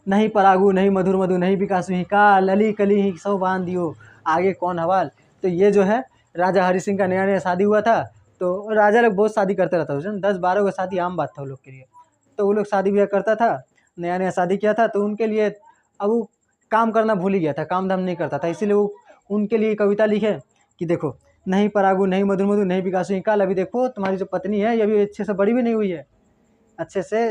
नहीं परागु नहीं मधुर मधु नहीं विकास हुई का, लली कली ही सौ बांध दियो आगे कौन हवाल। तो ये जो है राजा हरि सिंह का नया नया शादी हुआ था। तो राजा लोग बहुत शादी करते रहता था, 10-12 का शादी आम बात था वो लोग के लिए। तो वो लोग शादी ब्याह करता था, नया नया शादी किया था तो उनके लिए अब वो काम करना भूल ही गया था, काम धाम नहीं करता था। इसीलिए वो उनके लिए कविता लिखे कि देखो नहीं परागु नहीं मधुर मधु नहीं विकास हुई काल, अभी देखो तुम्हारी जो पत्नी है ये अभी अच्छे से बड़ी भी नहीं हुई है अच्छे से।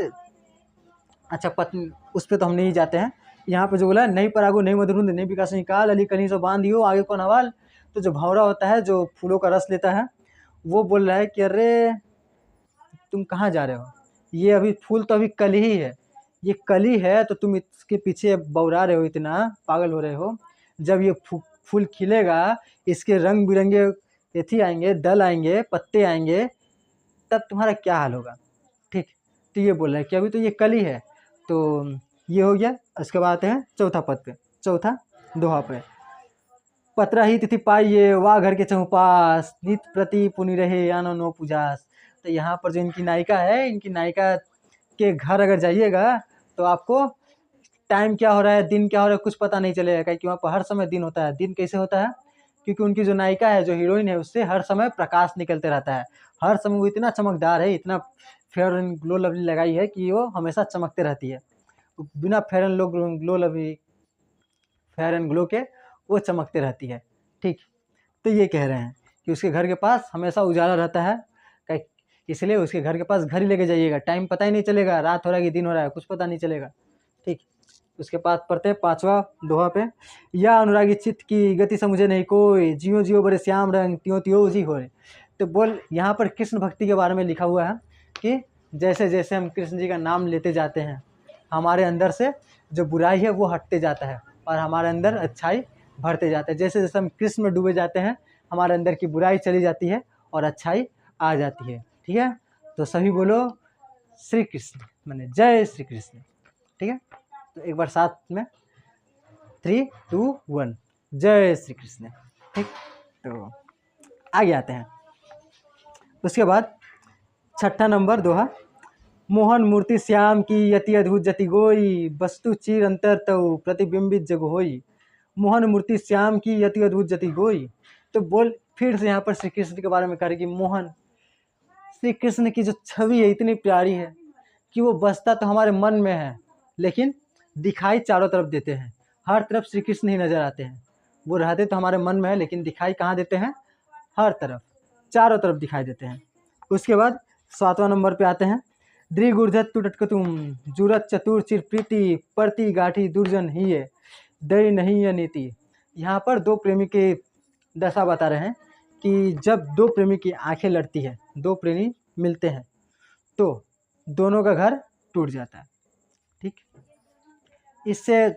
अच्छा पत्नी उस पर तो हम नहीं जाते हैं। यहाँ पे जो बोला नहीं परागु नहीं मधुर मधु नहीं विकास हुई काल, अली कहीं सो बांध दियो आगे कौन हवाल। तो जो भंवरा होता है जो फूलों का रस लेता है वो बोल रहा है कि अरे तुम कहाँ जा रहे हो, ये अभी फूल तो अभी कल ही है, ये कली है तो तुम इसके पीछे बौरा रहे हो, इतना पागल हो रहे हो। जब ये फूल खिलेगा इसके रंग बिरंगे एथी आएंगे, दल आएंगे, पत्ते आएंगे, तब तुम्हारा क्या हाल होगा। ठीक। तो ये बोल रहा है कि अभी तो ये कली है। तो ये हो गया। उसके बाद आते हैं चौथा पद पे, चौथा दोहा पे। पत्रा ही तिथि पाइये वाह घर के चौपास, नित प्रति पुनि रहे आनो नो पूजास। तो यहाँ पर जो इनकी नायिका है, इनकी नायिका के घर अगर जाइएगा तो आपको टाइम क्या हो रहा है, दिन क्या हो रहा है, कुछ पता नहीं चलेगा, क्योंकि वहाँ पर हर समय दिन होता है। दिन कैसे होता है? क्योंकि उनकी जो नायिका है, जो हीरोइन है, उससे हर समय प्रकाश निकलते रहता है। हर समय वो इतना चमकदार है, इतना फेयर एंड ग्लो लवली लगाई है कि वो हमेशा चमकते रहती है। बिना फेयर एंड ग्लो के वो चमकते रहती है। ठीक। तो ये कह रहे हैं कि उसके घर के पास हमेशा उजाला रहता है, इसलिए उसके घर के पास घर ही लेके जाइएगा, टाइम पता ही नहीं चलेगा, रात हो रहा है कि दिन हो रहा है कुछ पता नहीं चलेगा। ठीक। उसके बाद पढ़ते हैं पांचवा दोहा पे। या अनुरागी चित्त की गति समझे नहीं कोई, जियो जियो बड़े श्याम रंग त्यों त्यों जी होए। तो बोल यहाँ पर कृष्ण भक्ति के बारे में लिखा हुआ है कि जैसे जैसे हम कृष्ण जी का नाम लेते जाते हैं हमारे अंदर से जो बुराई है वो हटते जाता है और हमारे अंदर अच्छाई भरते जाता है। जैसे जैसे हम कृष्ण में डूबे जाते हैं हमारे अंदर की बुराई चली जाती है और अच्छाई आ जाती है। ठीक है। तो सभी बोलो श्री कृष्ण, मैंने जय श्री कृष्ण। ठीक है। तो एक बार साथ में 3, 2, 1 जय श्री कृष्ण। ठीक। तो आगे आते हैं। उसके बाद छठा नंबर दोहा। मोहन मूर्ति श्याम की यति अद्भुत जति गोई, वस्तु चीर अंतर तव प्रतिबिंबित जग होई। मोहन मूर्ति श्याम की यति अद्भुत जति गोई। तो बोल फिर से यहाँ पर श्री कृष्ण के बारे में कह रहे कि मोहन, श्री कृष्ण की जो छवि है इतनी प्यारी है कि वो बसता तो हमारे मन में है लेकिन दिखाई चारों तरफ देते हैं। हर तरफ श्री कृष्ण ही नजर आते हैं। वो रहते तो हमारे मन में है लेकिन दिखाई कहाँ देते हैं? हर तरफ, चारों तरफ दिखाई देते हैं। उसके बाद 7वां नंबर पे आते हैं। द्रिगुर्धत तुटकतुम जुरत चतुर चिर प्रीति परति गाठी दुर्जन ही है दई नहीं है नीति। यहाँ पर दो प्रेमी के दशा बता रहे हैं कि जब दो प्रेमी की आंखें लड़ती है, दो प्रेमी मिलते हैं तो दोनों का घर टूट जाता है। ठीक। इससे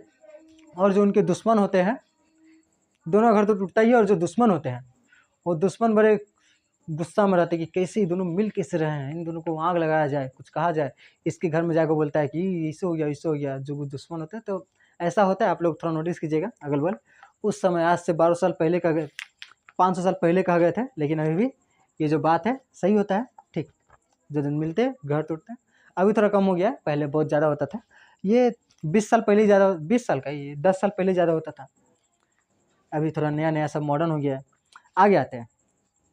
और जो उनके दुश्मन होते हैं, दोनों घर तो टूटता ही है, और जो दुश्मन होते हैं वो दुश्मन बड़े गुस्सा में रहते कि कैसे दोनों मिल कैसे रहे हैं, इन दोनों को आग लगाया जाए, कुछ कहा जाए। इसके घर में जाकर बोलता है कि इससे हो गया इससे हो गया, जो दुश्मन होते हैं। तो ऐसा होता है, आप लोग थोड़ा नोटिस कीजिएगा अगल बगल। उस समय आज से 12 साल पहले कह गए, 500 साल पहले कहा गए थे, लेकिन अभी भी ये जो बात है सही होता है। ठीक। जो दिन मिलते घर टूटते हैं। अभी थोड़ा कम हो गया है, पहले बहुत ज़्यादा होता था। ये 20 साल पहले ज़्यादा, 20 साल का, ये 10 साल पहले ज़्यादा होता था। अभी थोड़ा नया नया सब मॉडर्न हो गया है। आगे आते हैं।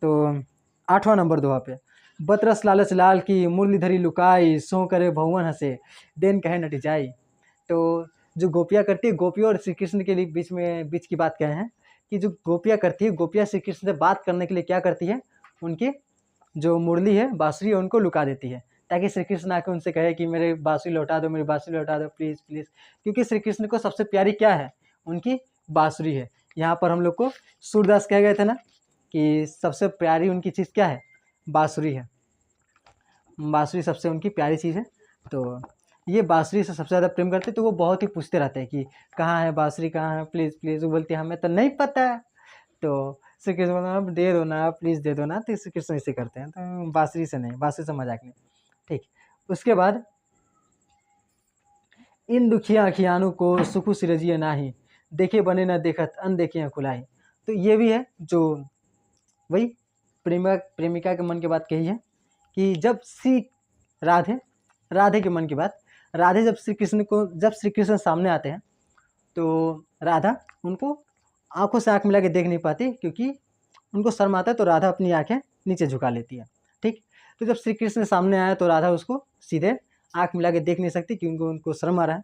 तो 8वां नंबर दोहा पे, बतरस लालच लाल की मुरलीधरी लुकाई, सो करे भुवन हंसे देन कहे नट जाई। तो जो गोपियाँ करती है, गोपियों और श्री कृष्ण के लिए बीच की बात कहे हैं कि जो गोपियाँ करती है, गोपियाँ श्री कृष्ण से बात करने के लिए क्या करती है, उनकी जो मुरली है, बांसुरी है, उनको लुका देती है, ताकि श्री कृष्ण आके उनसे कहे कि मेरे बांसुरी लौटा दो, मेरी बांसुरी लौटा दो, प्लीज़ प्लीज़। क्योंकि श्री कृष्ण को सबसे प्यारी क्या है, उनकी बांसुरी है। यहाँ पर हम लोग को सूरदास कह गए थे ना कि सबसे प्यारी उनकी चीज़ क्या है, बांसुरी है। बांसुरी सबसे उनकी प्यारी चीज़ है। तो ये बांसुरी से सबसे ज़्यादा प्रेम करते, तो वो बहुत ही पूछते रहते हैं कि कहाँ है बांसुरी, कहाँ है, प्लीज़ प्लीज़। वो बोलती है हमें तो नहीं पता। तो श्री कृष्ण बोलते आप दे दो ना, प्लीज़ दे दो ना। तो श्री कृष्ण ऐसे करते हैं, तो बांसुरी से नहीं, बांसुरी से मजाक नहीं। ठीक, उसके बाद इन दुखिया अखियानों को सुखु सिरजिए नाही, देखे बने न देखत अनदेखे खुलाई। तो ये भी है जो वही प्रेमिका के मन की बात कही है कि जब राधे के मन की बात, राधे जब श्री कृष्ण सामने आते हैं तो राधा उनको आंखों से आंख मिला के देख नहीं पाती, क्योंकि उनको शर्म आता है। तो राधा अपनी आंखें नीचे झुका लेती है। ठीक, तो जब श्री कृष्ण सामने आया तो राधा उसको सीधे आंख मिला के देख नहीं सकती, क्योंकि उनको शर्म आ रहा है।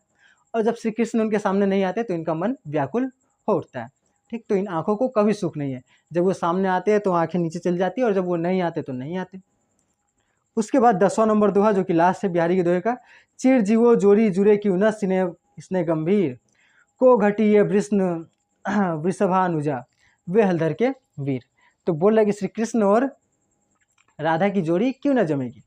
और जब श्री कृष्ण उनके सामने नहीं आते तो इनका मन व्याकुल हो उठता है। ठीक, तो इन आंखों को कभी सुख नहीं है। जब वो सामने आते हैं तो आंखें नीचे चली जाती है, और जब वो नहीं आते तो नहीं आते। उसके बाद 10वां नंबर दोहा जो कि लास्ट है बिहारी के दोहे का, चिर जीवो जोरी जुरे क्यों न स्ने गंभीर, को घटी ये वृषभानुजा वे हलधर के वीर। तो बोल रहा है कि श्री कृष्ण और राधा की जोड़ी क्यों न जमेगी,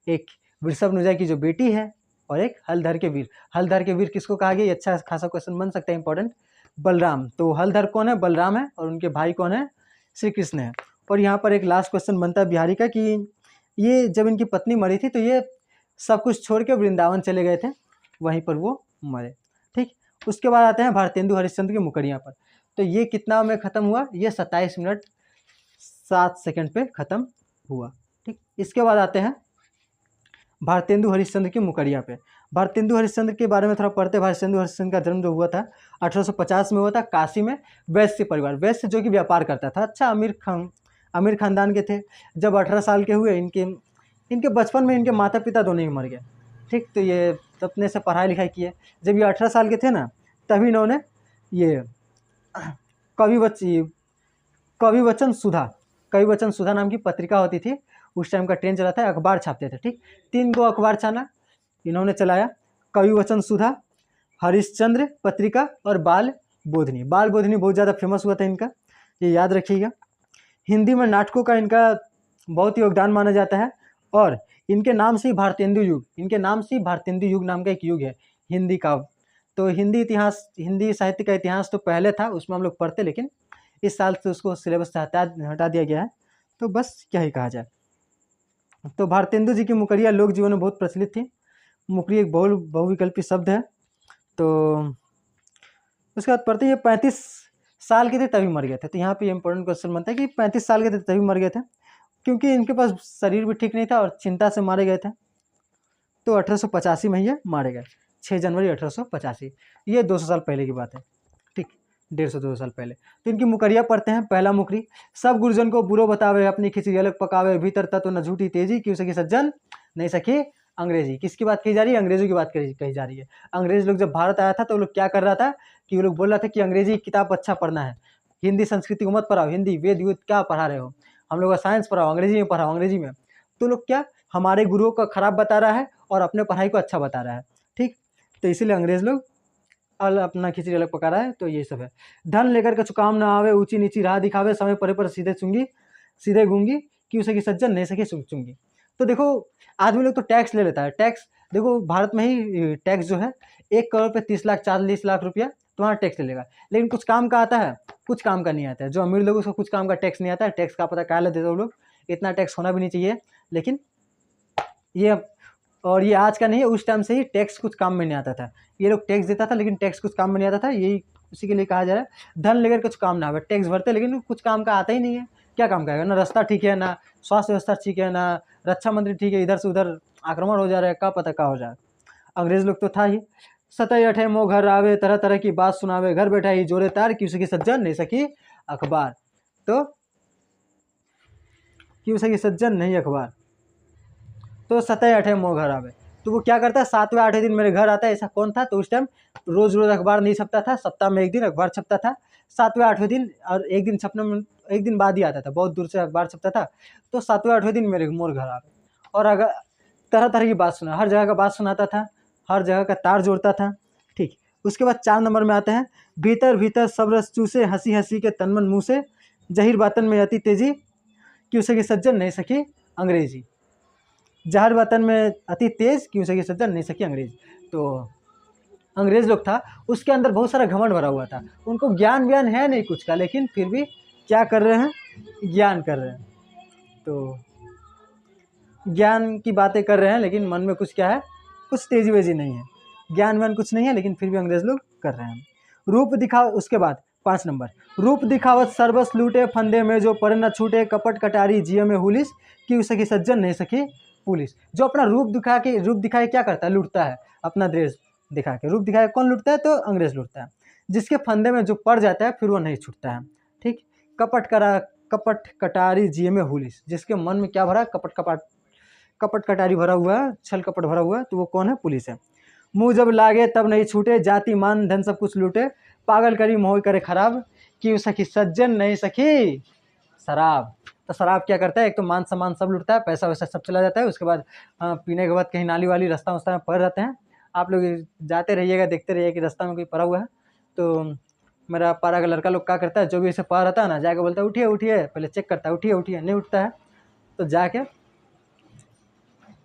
एक वृषभनुजा की जो बेटी है और एक हलधर के वीर। हलधर के वीर किसको कहा गया, अच्छा खासा क्वेश्चन बन सकता है, इंपॉर्टेंट। बलराम। तो हलधर कौन है, बलराम है, और उनके भाई कौन है, श्री कृष्ण है। और यहाँ पर एक लास्ट क्वेश्चन बनता है बिहारी का कि ये जब इनकी पत्नी मरी थी तो ये सब कुछ छोड़ के वृंदावन चले गए थे, वहीं पर वो मरे। ठीक, उसके बाद आते हैं भारतेंदु हरिश्चंद्र की मुकरियाँ पर। तो ये कितना में ख़त्म हुआ, ये 27 मिनट 7 सेकंड पे ख़त्म हुआ। ठीक, इसके बाद आते हैं भारतेंदु हरिश्चंद्र की मुकरिया पे। भारतेंदु हरिश्चंद्र के बारे में थोड़ा पढ़ते हैं। भारतेंदु हरिश्चंद्र का जन्म जो हुआ था 1850 में हुआ था, काशी में, वैश्य परिवार, वैश्य जो कि व्यापार करता था। अच्छा अमीर खानदान के थे। जब 18 साल के हुए, इनके बचपन में इनके माता पिता दोनों ही मर गए। ठीक, तो ये अपने से पढ़ाई लिखाई किए। जब ये 18 साल के थे ना, तभी इन्होंने ये कवि वचन सुधा नाम की पत्रिका होती थी, उस टाइम का ट्रेंड चला था, अखबार छापते थे। ठीक, 3 गो अखबार छाना इन्होंने चलाया, कवि वचन सुधा, हरिश्चंद्र पत्रिका और बाल बोधनी। बाल बोधनी बहुत ज़्यादा फेमस हुआ था इनका, ये याद रखिएगा। हिंदी में नाटकों का इनका बहुत योगदान माना जाता है, और इनके नाम से ही भारतेंदु युग नाम का एक युग है हिंदी का। तो हिंदी साहित्य का इतिहास तो पहले था, उसमें हम लोग पढ़ते, लेकिन इस साल से उसको सिलेबस से हटा दिया गया है। तो बस क्या ही कहा जाए। तो भारतेंदु जी की मुकरिया लोक जीवन में बहुत प्रचलित थी। मुकरी एक बहुविकल्पी शब्द है। तो उसके बाद पढ़ते ये 35 साल के थे तभी मर गए थे। तो यहाँ पे इंपॉर्टेंट क्वेश्चन बनता है कि 35 साल के थे तभी मर गए थे, क्योंकि इनके पास शरीर भी ठीक नहीं था और चिंता से मारे गए थे। तो 1885 में ये मारे गए, 6 जनवरी 1885। ये 200 साल पहले की बात है। ठीक, 150-200 साल पहले। तो इनकी मुकरिया पढ़ते हैं। पहला मुकरी, सब गुरुजन को बुरो बतावे, अपनी खिचड़ी अलग पकावे, भीतर तत्व न झूठी तेजी, क्यों सकी सज्जन नहीं सकी अंग्रेजी। किसकी बात कही जा रही है, अंग्रेजों की बात कही जा रही है। अंग्रेज लोग जब भारत आया था तो वो लोग क्या कर रहा था कि वो लोग बोल रहा था कि अंग्रेजी किताब अच्छा पढ़ना है, हिंदी संस्कृति को मत पढ़ाओ, हिंदी वेद युद्ध क्या पढ़ा रहे हो, हम लोग का साइंस पढ़ाओ, अंग्रेजी में पढ़ाओ, अंग्रेजी में। तो लोग क्या हमारे गुरुओं का खराब बता रहा है और अपने पढ़ाई को अच्छा बता रहा है। ठीक, तो इसीलिए अंग्रेज लोग अपना खिचड़ी अलग पका रहा है। तो ये सब है। धन लेकर के चुकाम ना आवे, ऊंची नीची राह दिखावे, समय परे पर सीधे गूंगी, क्यों सकी सज्जन नहीं सकी चुंगी। तो देखो आदमी लोग तो टैक्स ले लेता है। टैक्स देखो भारत में ही टैक्स जो है 1 करोड़ पे 30 लाख 40 लाख रुपया तुम्हारा टैक्स ले लेगा, लेकिन कुछ काम का आता है, कुछ काम का नहीं आता है। जो अमीर लोग उसको कुछ काम का टैक्स नहीं आता है। टैक्स का पता क्या देते हैं वो लोग, इतना टैक्स होना भी नहीं चाहिए, लेकिन ये आज का नहीं है, उस टाइम से ही टैक्स कुछ काम में नहीं आता था। ये लोग टैक्स देता था लेकिन टैक्स कुछ काम में नहीं आता था। यही उसी के लिए कहा जा रहा है धन लेकर कुछ काम ना आवे। टैक्स भरते लेकिन कुछ काम का आता ही नहीं है। क्या काम का आएगा, ना रास्ता ठीक है, ना स्वास्थ्य व्यवस्था ठीक है, ना रक्षा मंत्री ठीक है, इधर से उधर आक्रमण हो जा रहा है, क्या पता क्या हो जाए। अंग्रेज लोग तो था ही। सतह अठे मो घर आवे, तरह तरह की बात सुनावे, घर बैठा ही जोरे तार, क्यों सकी सज्जन नहीं सकी अखबार। तो कि उसे कि सज्जन नहीं अखबार, तो 7-8 मोह घर आवे। तो वो क्या करता है, 7वें 8वें दिन मेरे घर आता है। ऐसा कौन था, तो उस टाइम रोज रोज अखबार नहीं छपता था, सप्ताह में एक दिन अखबार छपता था, 7वें 8वें दिन, और एक दिन छपने में एक दिन बाद ही आता था, बहुत दूर से अखबार छपता था। तो 7वें 8वें दिन मेरे मोर घर आवे, और अगर तरह तरह की बात सुना, हर जगह का बात सुनाता था, हर जगह का तार जोड़ता था। ठीक, उसके बाद 4 नंबर में आते हैं, भीतर भीतर सब रस चूसे, हंसी हंसी के तनमन मुँह से, जहिर बातन में अति तेजी, कि उसे कि सज्जन नहीं सकी अंग्रेजी। जहर वतन में अति तेज, कि उसे कि सज्जन नहीं सकी अंग्रेज। तो अंग्रेज लोग था, उसके अंदर बहुत सारा घमंड भरा हुआ था, उनको ज्ञान व्यान है नहीं कुछ का, लेकिन फिर भी क्या कर रहे हैं, ज्ञान कर रहे हैं। तो ज्ञान की बातें कर रहे हैं, लेकिन मन में कुछ क्या है, कुछ तेजी वेजी नहीं है, ज्ञान व्यान कुछ नहीं है, लेकिन फिर भी अंग्रेज लोग कर रहे हैं। रूप दिखा, उसके बाद 5 नंबर, रूप दिखावत सर्वस लूटे, फंदे में जो पर न छूटे, कपट कटारी जिये में हुलिस, कि उसे की सज्जन नहीं सकी पुलिस। जो अपना रूप दिखा के, रूप दिखाए क्या करता है, लूटता है, अपना ड्रेस दिखा के रूप दिखाए कौन लूटता है, तो अंग्रेज लूटता है। जिसके फंदे में जो पड़ जाता है फिर वो नहीं छूटता है। ठीक, कपट कटारी जिये में हुलिस, जिसके मन में क्या भरा, कपट कटारी भरा हुआ है, छल कपट भरा हुआ है, तो वो कौन है, पुलिस है। मुँह जब लागे तब नहीं छूटे, जाति मान धन सब कुछ लूटे, पागल करी मोह करे खराब, कि सखी सज्जन नहीं सखी शराब। तो शराब क्या करता है, एक तो मान सम्मान सब लूटता है, पैसा वैसा सब चला जाता है, उसके बाद पीने के बाद कहीं नाली वाली रास्ता वास्ता में पड़ रहते हैं। आप लोग जाते रहिएगा, देखते रहिए कि रास्ता में कोई पड़ा हुआ है। तो मेरा पारा का लड़का लोग क्या करता है, जो भी ऐसे पड़ा रहता है ना, जाके बोलता है उठिए उठिए, पहले चेक करता है, उठिए उठिए, नहीं उठता है तो जाके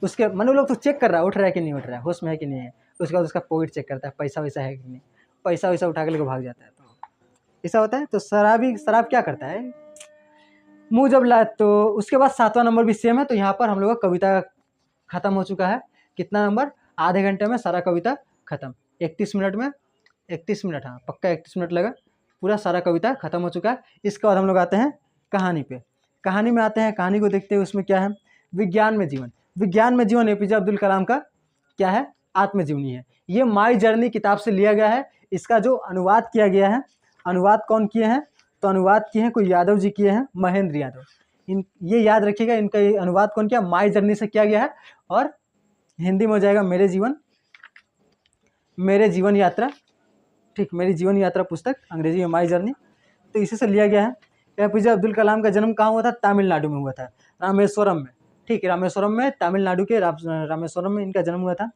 उसके मन लोग तो चेक कर रहा है, उठ रहा है कि नहीं उठ रहा है, होश में है कि नहीं है। उसके बाद उसका पॉकेट चेक करता है, पैसा वैसा है कि नहीं, पैसा वैसा उठा के लेकर भाग जाता है। तो ऐसा होता है। तो शराब क्या करता है, मुँह जब ला। तो उसके बाद 7वां नंबर भी सेम है। तो यहाँ पर हम लोग का कविता खत्म हो चुका है। कितना नंबर, आधे घंटे में सारा कविता खत्म, 31 मिनट में, 31 मिनट, हाँ पक्का 31 मिनट लगा, पूरा सारा कविता खत्म हो चुका है। इसके बाद हम लोग आते हैं कहानी पे। कहानी में आते हैं, कहानी को देखते हैं, उसमें क्या है, विज्ञान में जीवन। विज्ञान में जीवन एपीजे अब्दुल कलाम का क्या है, आत्मजीवनी है। ये माई जर्नी किताब से लिया गया है। इसका जो अनुवाद किया गया है, अनुवाद कौन किए हैं, तो अनुवाद किए हैं कोई यादव जी किए हैं, महेंद्र यादव। ये याद रखिएगा, इनका अनुवाद कौन किया, माई जर्नी से किया गया है। और हिंदी में हो जाएगा मेरे जीवन यात्रा। ठीक, मेरी जीवन यात्रा पुस्तक, अंग्रेजी में माई जर्नी। तो इसी से लिया गया है। एपीजे अब्दुल कलाम का जन्म कहाँ हुआ था, तमिलनाडु में हुआ था, रामेश्वरम में। ठीक, रामेश्वरम में, तमिलनाडु के रामेश्वरम में इनका जन्म हुआ था।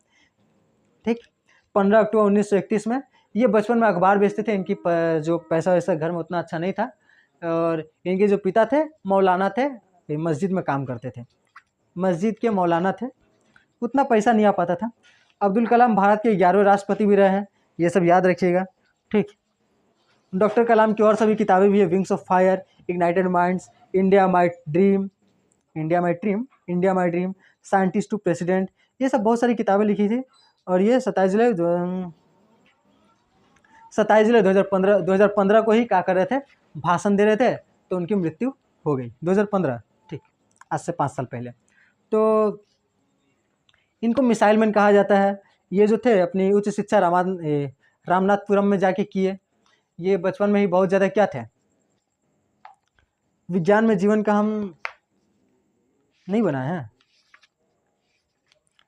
ठीक, 15 अक्टूबर 1931 में। ये बचपन में अखबार बेचते थे। इनकी जो पैसा वैसा घर में उतना अच्छा नहीं था, और इनके जो पिता थे मौलाना थे, मस्जिद में काम करते थे, मस्जिद के मौलाना थे, उतना पैसा नहीं आ पाता था। अब्दुल कलाम भारत के 11वें राष्ट्रपति भी रहे हैं, ये सब याद रखिएगा। ठीक, डॉक्टर कलाम की और सभी किताबें भी है, wings of fire, ignited minds, India my dream, scientist to president, ये सब बहुत सारी किताबें लिखी थी। और ये 27 जुलाई 2015 को ही क्या कर रहे थे, भाषण दे रहे थे, तो उनकी मृत्यु हो गई 2015। ठीक, आज से 5 साल पहले। तो इनको मिसाइल मैन कहा जाता है। ये जो थे अपनी उच्च शिक्षा रामनाथपुरम में जाके किए। ये बचपन में ही बहुत ज़्यादा क्या थे, विज्ञान में जीवन का हम नहीं बना है,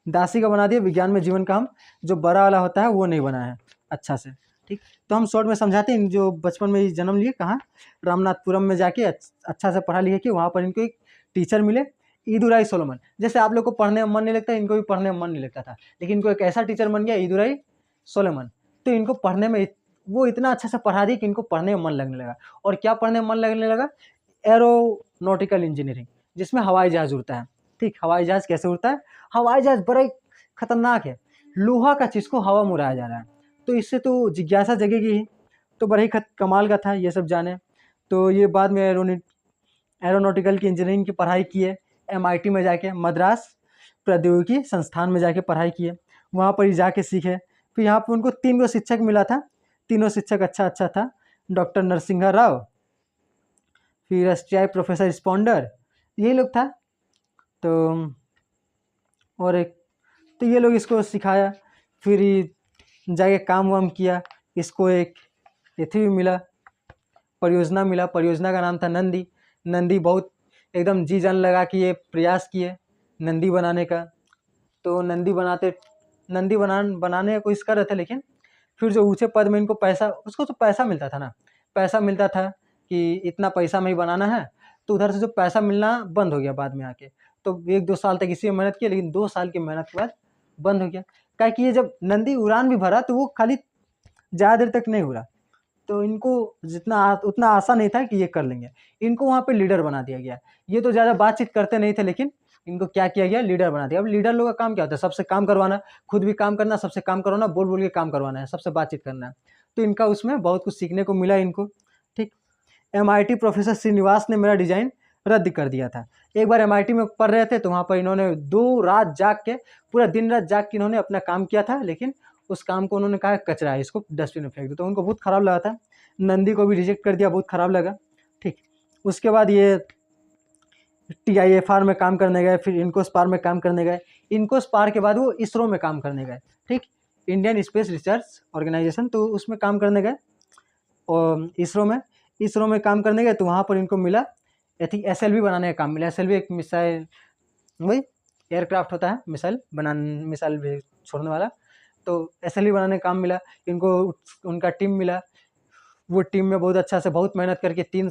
दासी का बना दिया, विज्ञान में जीवन का हम जो बड़ा वाला होता है वो नहीं बना है अच्छा से। ठीक, तो हम शॉर्ट में समझाते हैं। जो बचपन में ही जन्म लिए कहाँ, रामनाथपुरम में जाके अच्छा से पढ़ा लिखा कि वहाँ पर इनको एक टीचर मिले, ईदुराई सोलोमन। जैसे आप लोग को पढ़ने में मन नहीं लगता, इनको भी पढ़ने में मन नहीं लगता था, लेकिन इनको एक ऐसा टीचर बन गया ईदुराई सोलोमन। तो इनको पढ़ने में वो इतना अच्छा से पढ़ा दी कि इनको पढ़ने में मन लगने लगा। और क्या पढ़ने में मन लगने लगा, एरोनॉटिकल इंजीनियरिंग, जिसमें हवाई जहाज उड़ता है। ठीक, हवाई जहाज कैसे उड़ता है, हवाई जहाज बड़ा ही खतरनाक है, लोहा का चीज़ को हवा में उड़ाया जा रहा है, तो इससे तो जिज्ञासा जगेगी ही। तो बड़ा ही कमाल का था, ये सब जाने। तो ये बाद में एरोनॉटिकल की इंजीनियरिंग की पढ़ाई किए, MIT में जाके, मद्रास प्रौद्योगिकी संस्थान में जाके पढ़ाई किए, वहाँ पर ही जाके सीखे। फिर यहाँ पर उनको 3 गो शिक्षक मिला था, तीनों शिक्षक अच्छा था, डॉक्टर नरसिंहा राव, फिर STI प्रोफेसर स्पॉन्डर, यही लोग था। तो और एक, तो ये लोग इसको सिखाया, फिर जाके काम वाम किया। इसको एक एथी भी मिला, परियोजना मिला, परियोजना का नाम था नंदी। नंदी बहुत एकदम जी जान लगा कि ये प्रयास किए नंदी बनाने का। तो नंदी बनाने का कोशिश कर रहे थे, लेकिन फिर जो ऊँचे पद में इनको पैसा, उसको तो पैसा मिलता था ना, पैसा मिलता था कि इतना पैसा में ही बनाना है, तो उधर से जो पैसा मिलना बंद हो गया बाद में आके। तो 1-2 साल तक इसी में मेहनत की, लेकिन 2 साल की मेहनत के बाद बंद हो गया। क्या कि ये जब नंदी उड़ान भी भरा तो वो खाली ज़्यादा देर तक नहीं उड़ा, तो इनको उतना आशा नहीं था कि ये कर लेंगे। इनको वहाँ पे लीडर बना दिया गया। ये तो ज़्यादा बातचीत करते नहीं थे, लेकिन इनको क्या किया गया, लीडर बना दिया। अब लीडर लोग का काम क्या होता है, सबसे काम करवाना, खुद भी काम करना, सबसे काम करवाना, बोल बोल के काम करवाना है, सबसे बातचीत करना है। तो इनका उसमें बहुत कुछ सीखने को मिला इनको। ठीक, MIT प्रोफेसर श्रीनिवास ने मेरा डिज़ाइन रद्द कर दिया था। एक बार MIT में पढ़ रहे थे, तो वहाँ पर इन्होंने 2 रात जाग के, पूरा दिन रात जाग के इन्होंने अपना काम किया था, लेकिन उस काम को उन्होंने कहा कचरा है, इसको डस्टबिन में फेंक दो। तो उनको बहुत ख़राब लगा था, नंदी को भी रिजेक्ट कर दिया, बहुत ख़राब लगा। ठीक, उसके बाद ये TIFR में काम करने गए, फिर इनकोस्पार में काम करने गए। इनकोस्पार के बाद वो इसरो में काम करने गए। ठीक, इंडियन स्पेस रिसर्च ऑर्गेनाइजेशन, तो उसमें काम करने गए। और इसरो में काम करने गए, तो वहाँ पर इनको मिला थिंक SLV बनाने का काम मिला। SLV एक मिसाइल, वही एयरक्राफ्ट होता है, मिसाइल भी छोड़ने वाला, तो SLV बनाने का काम मिला इनको। उनका टीम मिला, वो टीम में बहुत अच्छा से बहुत मेहनत करके 3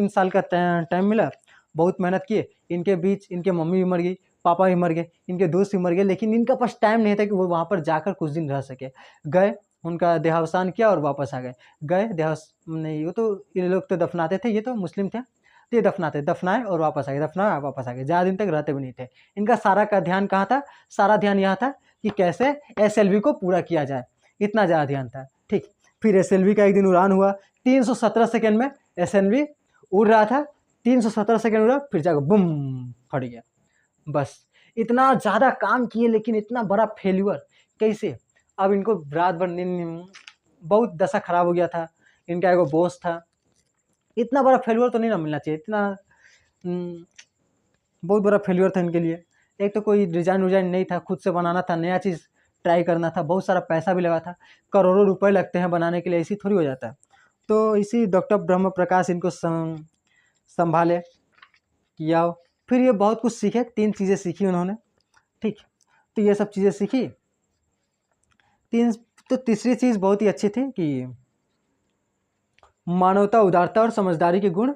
साल का टाइम मिला, बहुत मेहनत किए। इनके बीच इनके मम्मी भी मर गई, पापा भी मर गए, इनके दोस्त भी मर गए, लेकिन इनका पास टाइम नहीं था कि वो वहाँ पर जाकर कुछ दिन रह सके। गए, उनका देहावसान किया और वापस आ गए। नहीं, वो तो ये लोग तो दफनाते थे, ये तो मुस्लिम थे, तो ये दफनाए और वापस आ गए, ज़्यादा दिन तक रहते भी नहीं थे। इनका सारा का ध्यान कहाँ था, सारा ध्यान यहाँ था कि कैसे SLV को पूरा किया जाए, इतना ज़्यादा ध्यान था। ठीक, फिर SLV का एक दिन उड़ान हुआ, 317 सेकेंड में SLV उड़ रहा था, 317 सेकेंड उड़ा, फिर जाकर बुम फट गया। बस इतना ज़्यादा काम किए, लेकिन इतना बड़ा फेल्यूर कैसे। अब इनको रात भर नींद, बहुत दशा खराब हो गया था। इनका एगो बॉस था, इतना बड़ा फेल्यूर तो नहीं ना मिलना चाहिए, इतना बहुत बड़ा फेल्यूर था इनके लिए। एक तो कोई डिज़ाइन नहीं था, खुद से बनाना था, नया चीज़ ट्राई करना था, बहुत सारा पैसा भी लगा था, करोड़ों रुपए लगते हैं बनाने के लिए, ऐसी थोड़ी हो जाता है। तो इसी डॉक्टर ब्रह्म प्रकाश इनको संभाले किया। फिर ये बहुत कुछ सीखे, 3 चीज़ें सीखी उन्होंने। ठीक, तो ये सब चीज़ें सीखी। तो तीसरी चीज़ बहुत ही अच्छी थी कि मानवता, उदारता और समझदारी के गुण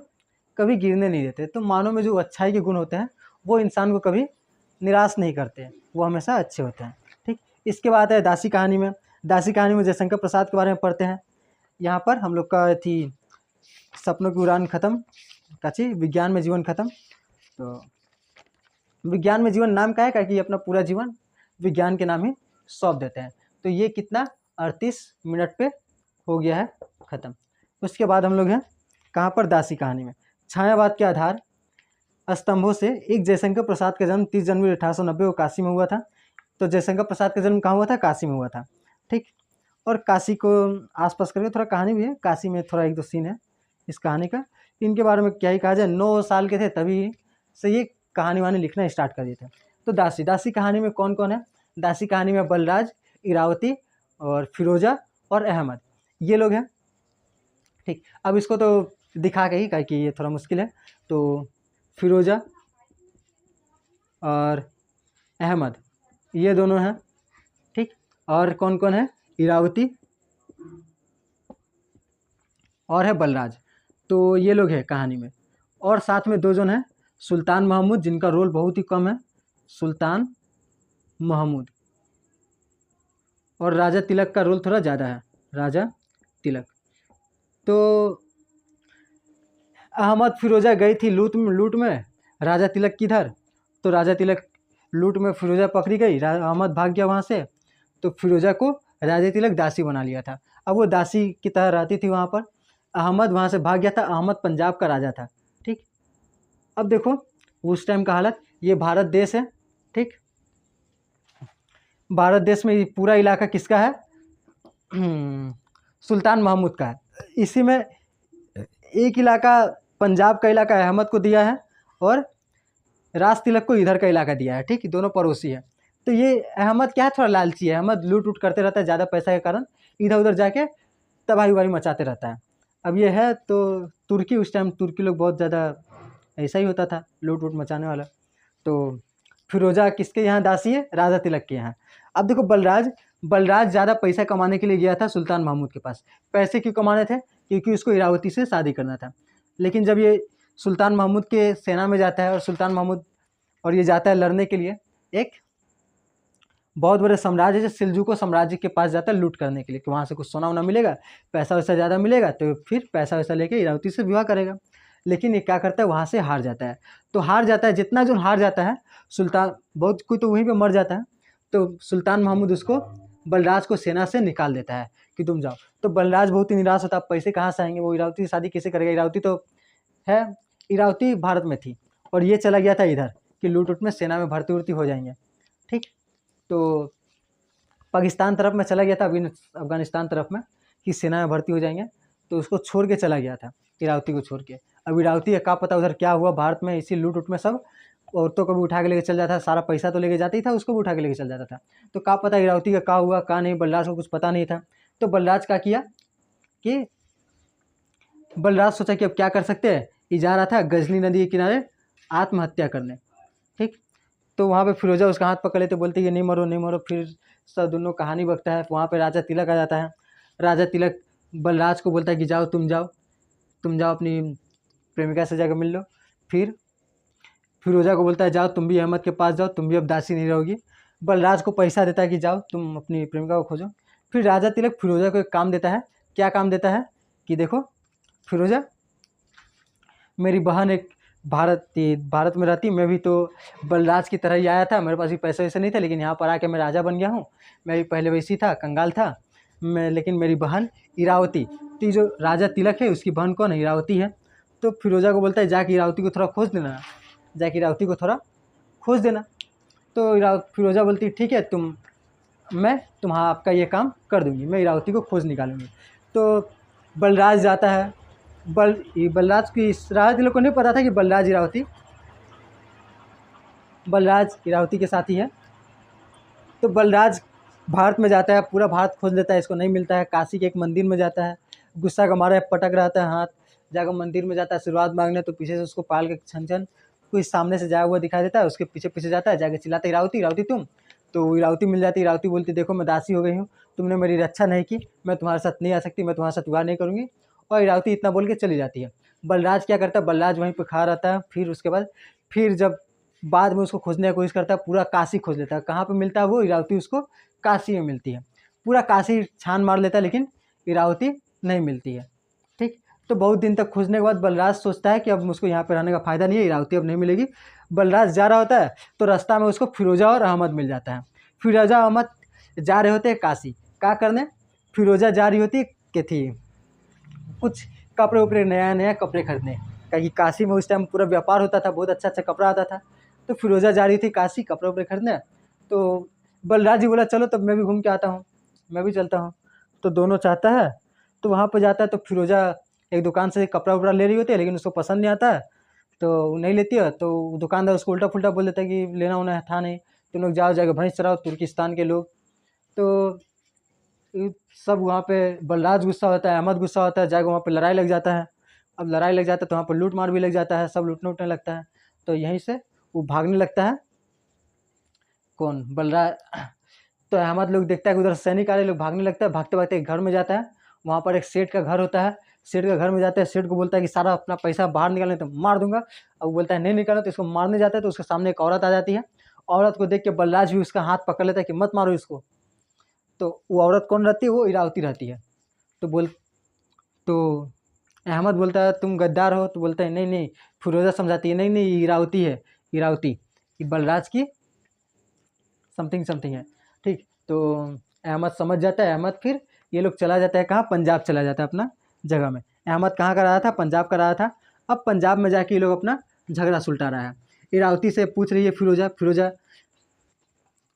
कभी गिरने नहीं देते। तो मानव में जो अच्छाई के गुण होते हैं, वो इंसान को कभी निराश नहीं करते, वो हमेशा अच्छे होते हैं। ठीक, इसके बाद है दासी कहानी में। दासी कहानी में जयशंकर प्रसाद के बारे में पढ़ते हैं। यहाँ पर हम लोग का थी सपनों की उड़ान खत्म, काची विज्ञान में जीवन खत्म। तो विज्ञान में जीवन नाम का है, कि अपना पूरा जीवन विज्ञान के नाम ही सौंप देते हैं। तो ये कितना 38 मिनट पे हो गया है ख़त्म। उसके बाद हम लोग हैं कहाँ पर, दासी कहानी में। छायावाद के आधार स्तंभों से एक जयशंकर प्रसाद का जन्म 30 जनवरी 1890 को काशी में हुआ था। तो जयशंकर प्रसाद का जन्म कहाँ हुआ था, काशी में हुआ था। ठीक, और काशी को आसपास करके थोड़ा कहानी भी है, काशी में थोड़ा 1-2 सीन है इस कहानी का। इनके बारे में क्या ही कहा जाए, 9 साल के थे तभी से ये कहानी वानी लिखना स्टार्ट कर दिए थे। तो दासी कहानी में कौन कौन है, दासी कहानी में बलराज, इरावती और फिरोजा और अहमद, ये लोग हैं। ठीक, अब इसको तो दिखा के ही, कि ये थोड़ा मुश्किल है। तो फिरोजा और अहमद ये दोनों हैं। ठीक, और कौन कौन है, इरावती और है बलराज, तो ये लोग हैं कहानी में। और साथ में 2 जन हैं, सुल्तान महमूद, जिनका रोल बहुत ही कम है, सुल्तान महमूद, और राजा तिलक का रोल थोड़ा ज़्यादा है, राजा तिलक। तो अहमद फिरोजा गई थी लूट में, राजा तिलक किधर, तो राजा तिलक लूट में फिरोजा पकड़ी गई, अहमद भाग गया वहाँ से, तो फिरोजा को राजा तिलक दासी बना लिया था। अब वो दासी की तरह रहती थी वहाँ पर। अहमद वहाँ से भाग गया था, अहमद पंजाब का राजा था। ठीक, अब देखो उस टाइम का हालत, ये भारत देश है। ठीक, भारत देश में पूरा इलाका किसका है, सुल्तान महमूद का है। इसी में एक इलाका पंजाब का इलाका अहमद को दिया है, और राज तिलक को इधर का इलाका दिया है। ठीक, दोनों पड़ोसी है। तो ये अहमद क्या है, थोड़ा लालची है। अहमद लूट करते रहता है, ज़्यादा पैसा के कारण इधर उधर जाके तबाही उबाही मचाते रहता है। अब ये है तो तुर्की, उस टाइम तुर्की लोग बहुत ज़्यादा ऐसा ही होता था, लूट वूट मचाने वाला। तो फिरोजा किसके यहाँ दासी है? राजा तिलक के यहाँ। अब देखो बलराज ज़्यादा पैसा कमाने के लिए गया था सुल्तान महमूद के पास। पैसे क्यों कमाने थे? क्योंकि उसको इरावती से शादी करना था। लेकिन जब ये सुल्तान महमूद के सेना में जाता है और सुल्तान महमूद और ये जाता है लड़ने के लिए एक बहुत बड़े साम्राज्य जैसे सिलजुको साम्राज्य के पास जाता है लूट करने के लिए, कि वहाँ से कुछ सोना वोना मिलेगा, पैसा वैसा ज़्यादा मिलेगा, तो फिर पैसा वैसा लेके इरावती से विवाह करेगा। लेकिन ये क्या करता है, वहाँ से हार जाता है। तो हार जाता है, जितना जो हार जाता है सुल्तान, बहुत कोई तो वहीं पे मर जाता है। तो सुल्तान महमूद उसको बलराज को सेना से निकाल देता है कि तुम जाओ। तो बलराज बहुत ही निराश होता है, पैसे कहाँ से आएंगे, वो इरावती से शादी कैसे करेगा? इरावती तो है, इरावती भारत में थी और ये चला गया था इधर कि लूट उट में सेना में भर्ती उर्ती हो जाएंगे। ठीक, तो पाकिस्तान तरफ में चला गया था, अफगानिस्तान तरफ में कि सेना में भर्ती हो जाएंगे। तो उसको छोड़ के चला गया था, इरावती को छोड़ के। अब इरावती का क्या पता उधर क्या हुआ भारत में, इसी लूट उट में सब औरतों को भी उठा के लेके चल जाता था, सारा पैसा तो लेके जाता ही था, उसको भी उठा के लेके चल जाता था। तो क्या पता इरावती का क्या हुआ क्या नहीं, बलराज को कुछ पता नहीं था। तो बलराज क्या किया कि बलराज सोचा कि अब क्या कर सकते हैं, ये जा रहा था गजनी नदी के किनारे आत्महत्या करने। ठीक, तो वहाँ पे फिरोजा उसका हाथ पकड़ लेते, बोलते कि नहीं मरो नहीं मरो। फिर सब दोनों कहानी बकता है। वहाँ पे राजा तिलक आ जाता है। राजा तिलक बलराज को बोलता है कि जाओ तुम जाओ अपनी प्रेमिका से जाकर मिल लो। फिर फिरोजा को बोलता है जाओ तुम भी अहमद के पास जाओ, तुम भी अब दासी नहीं रहोगी। बलराज को पैसा देता है कि जाओ तुम अपनी प्रेमिका को खोजो। फिर राजा तिलक फिरोजा को एक काम देता है। क्या काम देता है कि देखो फिरोजा, मेरी बहन एक भारत में रहती, मैं भी तो बलराज की तरह ही आया था, मेरे पास भी पैसे वैसे नहीं था, लेकिन यहाँ पर आके मैं राजा बन गया हूँ। मैं भी पहले वैसी था, कंगाल था मैं, लेकिन मेरी बहन इरावती, तो जो राजा तिलक है उसकी बहन कौन है? इरावती है। तो फिरोजा को बोलता है जाके इरावती को थोड़ा खोज देना, जाके इरावती को थोड़ा खोज देना। तो फिरोजा बोलती है ठीक है, मैं तुम्हारा आपका ये काम कर दूंगी, मैं इरावती को खोज निकालूंगी। तो बलराज जाता है। बलराज की राजा लोग को नहीं पता था कि बलराज इरावती के साथी है। तो बलराज भारत में जाता है, पूरा भारत खोज लेता है, इसको नहीं मिलता है। काशी के एक मंदिर में जाता है, गुस्सा का मारा पटक रहता है हाथ, जाकर मंदिर में जाता है आशीर्वाद मांगने। तो पीछे से उसको पाल के छन कोई सामने से जाया हुआ दिखाई देता है, उसके पीछे पीछे जाता है, जाके चिल्लाता है इरावती तुम। तो इरावती मिल जाती है। इरावती बोलती देखो मैं दासी हो गई हूँ, तुमने मेरी रक्षा नहीं की, मैं तुम्हारे साथ नहीं आ सकती, मैं तुम्हारे साथ विवाह नहीं करूँगी। और इरावती इतना बोल के चली जाती है। बलराज क्या करता है, बलराज वहीं पर खड़ा रहता है। फिर उसके बाद फिर जब बाद में उसको खोजने की कोशिश करता है, पूरा काशी खोज लेता है। कहाँ पे मिलता है वो? इरावती उसको काशी में मिलती है। पूरा काशी छान मार लेता है, लेकिन इरावती नहीं मिलती है। ठीक, तो बहुत दिन तक खोजने के बाद बलराज सोचता है कि अब मुझको यहाँ पे रहने का फ़ायदा नहीं है, इरावती अब नहीं मिलेगी। बलराज जा रहा होता है तो रास्ता में उसको फिरोजा और अहमद मिल जाता है। फिरोजा अहमद जा रहे होते हैं काशी, क्या करने? फिरोजा जा रही होती कि थी कुछ कपड़े उपड़े, नया नया कपड़े खरीदने, क्योंकि काशी में उस टाइम पूरा व्यापार होता था, बहुत अच्छा अच्छा कपड़ा आता था। तो फिरोजा जा रही थी काशी कपड़े उपड़े खरीदने। तो बलराज जी बोला चलो तब मैं भी घूम के आता हूँ, मैं भी चलता हूँ। तो दोनों चाहता है, तो वहाँ पर जाता है। तो फिरोजा एक दुकान से कपड़ा उपड़ा ले रही होती है, लेकिन उसको पसंद नहीं आता है, तो नहीं लेती है। तो दुकानदार उसको उल्टा पुल्टा बोल देता है कि लेना होना था नहीं, तुम लोग जाओ जाके भैंस चराओ, तुर्किस्तान के लोग। तो ये सब वहाँ पे बलराज गुस्सा होता है, अहमद गुस्सा होता है, जाके वहाँ पे लड़ाई लग जाता है। अब लड़ाई लग जाता है तो वहाँ पर लूट मार भी लग जाता है, सब लूटने उटने लगता है। तो यहीं से वो भागने लगता है, कौन? बलराज। तो अहमद लोग देखता है कि उधर सैनिक आ रहे, लोग भागने लगता है। भागते भागते एक घर में जाता है, वहाँ पर एक सेठ का घर होता है। सेठ का घर में जाता है, सेठ को बोलता है कि सारा अपना पैसा बाहर निकालने तो मार दूंगा। अब वो बोलता है नहीं निकालना, तो इसको मारने जाता है। तो उसके सामने एक औरत आ जाती है। औरत को देख के बलराज भी उसका हाथ पकड़ लेता है कि मत मारो इसको। तो वो औरत कौन रहती है? वो इरावती रहती है। तो अहमद बोलता है तुम गद्दार हो, तो बोलता है नहीं नहीं। फिरोजा समझाती है नहीं नहीं ये इरावती है, इरावती ये बलराज की समथिंग समथिंग है। ठीक, तो अहमद समझ जाता है। अहमद फिर ये लोग चला जाता है कहाँ? पंजाब चला जाता है अपना जगह में। अहमद कहाँ का रहा था? पंजाब का रहा था। अब पंजाब में जाके ये लोग अपना झगड़ा सुलटा रहा है। इरावती से पूछ रही है फिरोजा फिरोजा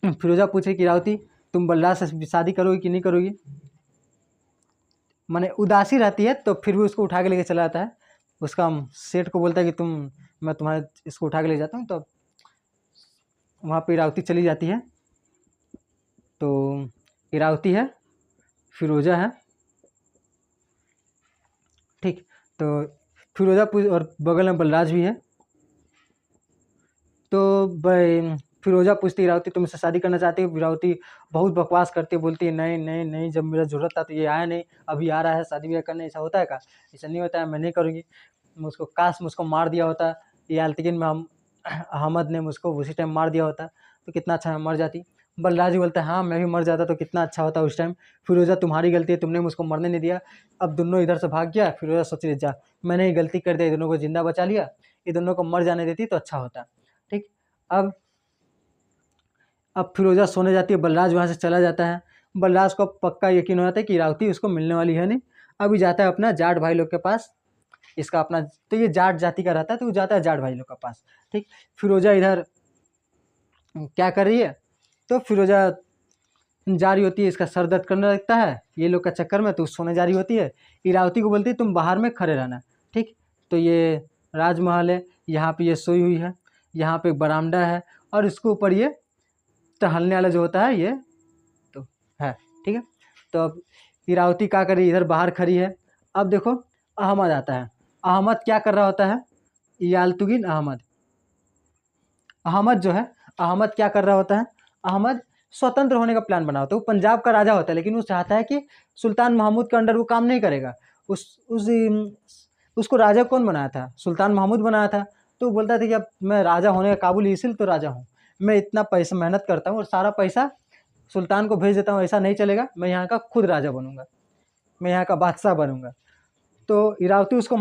फिरोजा पूछे कि इरावती तुम बलराज से शादी करोगी कि नहीं करोगी? माने उदासी रहती है, तो फिर भी उसको उठा के लेके चला जाता है। उसका सेठ को बोलता है कि मैं तुम्हारे इसको उठा के ले जाता हूँ। तो वहाँ पे इरावती चली जाती है। तो इरावती है, फिरोजा है। ठीक, तो फिरोजा पूछ, और बगल में बलराज भी है। तो फिरोजा पूछती इरावती तुमसे शादी करना चाहती हो। इरावती बहुत बकवास करती है, बोलती है नहीं नहीं नहीं, जब मेरा ज़रूरत था तो ये आया नहीं, अभी आ रहा है शादी ब्याह करने। ऐसा होता है क्या? ऐसा नहीं होता है, मैं नहीं करूँगी। मुझको काश मुझको मार दिया होता ये आलतगिन में हम अहमद ने मुझको उसी टाइम मार दिया होता तो कितना अच्छा मैं मर जाती। बलराज बोलता है हाँ मैं भी मर जाता तो कितना अच्छा होता उस टाइम। फिरोजा तुम्हारी गलती है, तुमने मुझको मरने नहीं दिया। अब दोनों इधर से भाग गया। फिरोजा सोच रही जा मैंने ये गलती कर दिया, ये दोनों को जिंदा बचा लिया, ये दोनों को मर जाने देती तो अच्छा होता। ठीक। अब फिरोजा सोने जाती है, बलराज वहाँ से चला जाता है। बलराज को पक्का यकीन हो जाता है कि इरावती उसको मिलने वाली है नहीं। अभी जाता है अपना जाट भाई लोग के पास। इसका अपना तो ये जाट जाति का रहता है तो वो जाता है जाट भाई लोग के पास। ठीक। फिरोजा इधर क्या कर रही है, तो फिरोजा जा रही होती है, इसका सर दर्द करने लगता है ये लोग का चक्कर में, तो सोने जा रही होती है। इरावती को बोलती है तुम बाहर में खड़े रहना। ठीक। तो ये राजमहल है, यहाँ पे ये सोई हुई है, यहाँ पे एक बरामदा है और इसके ऊपर ये टहलने वाला जो होता है ये तो है। ठीक है। तो अब इरावती क्या कर रही है, इधर बाहर खड़ी है। अब देखो अहमद आता है। अहमद क्या कर रहा होता है, यालतुगिन अहमद जो है, अहमद क्या कर रहा होता है, अहमद स्वतंत्र होने का प्लान बना होता है। वो पंजाब का राजा होता है लेकिन वो चाहता है कि सुल्तान महमूद के अंडर वो काम नहीं करेगा। उसको राजा कौन बनाया था, सुल्तान महमूद बनाया था। तो वो बोलता था कि अब मैं राजा होने का काबुल इसलिए तो राजा हूँ, मैं इतना पैसा मेहनत करता हूँ और सारा पैसा सुल्तान को भेज देता हूँ, ऐसा नहीं चलेगा, मैं यहाँ का खुद राजा बनूंगा, मैं यहाँ का बादशाह बनूंगा। तो इरावती उसको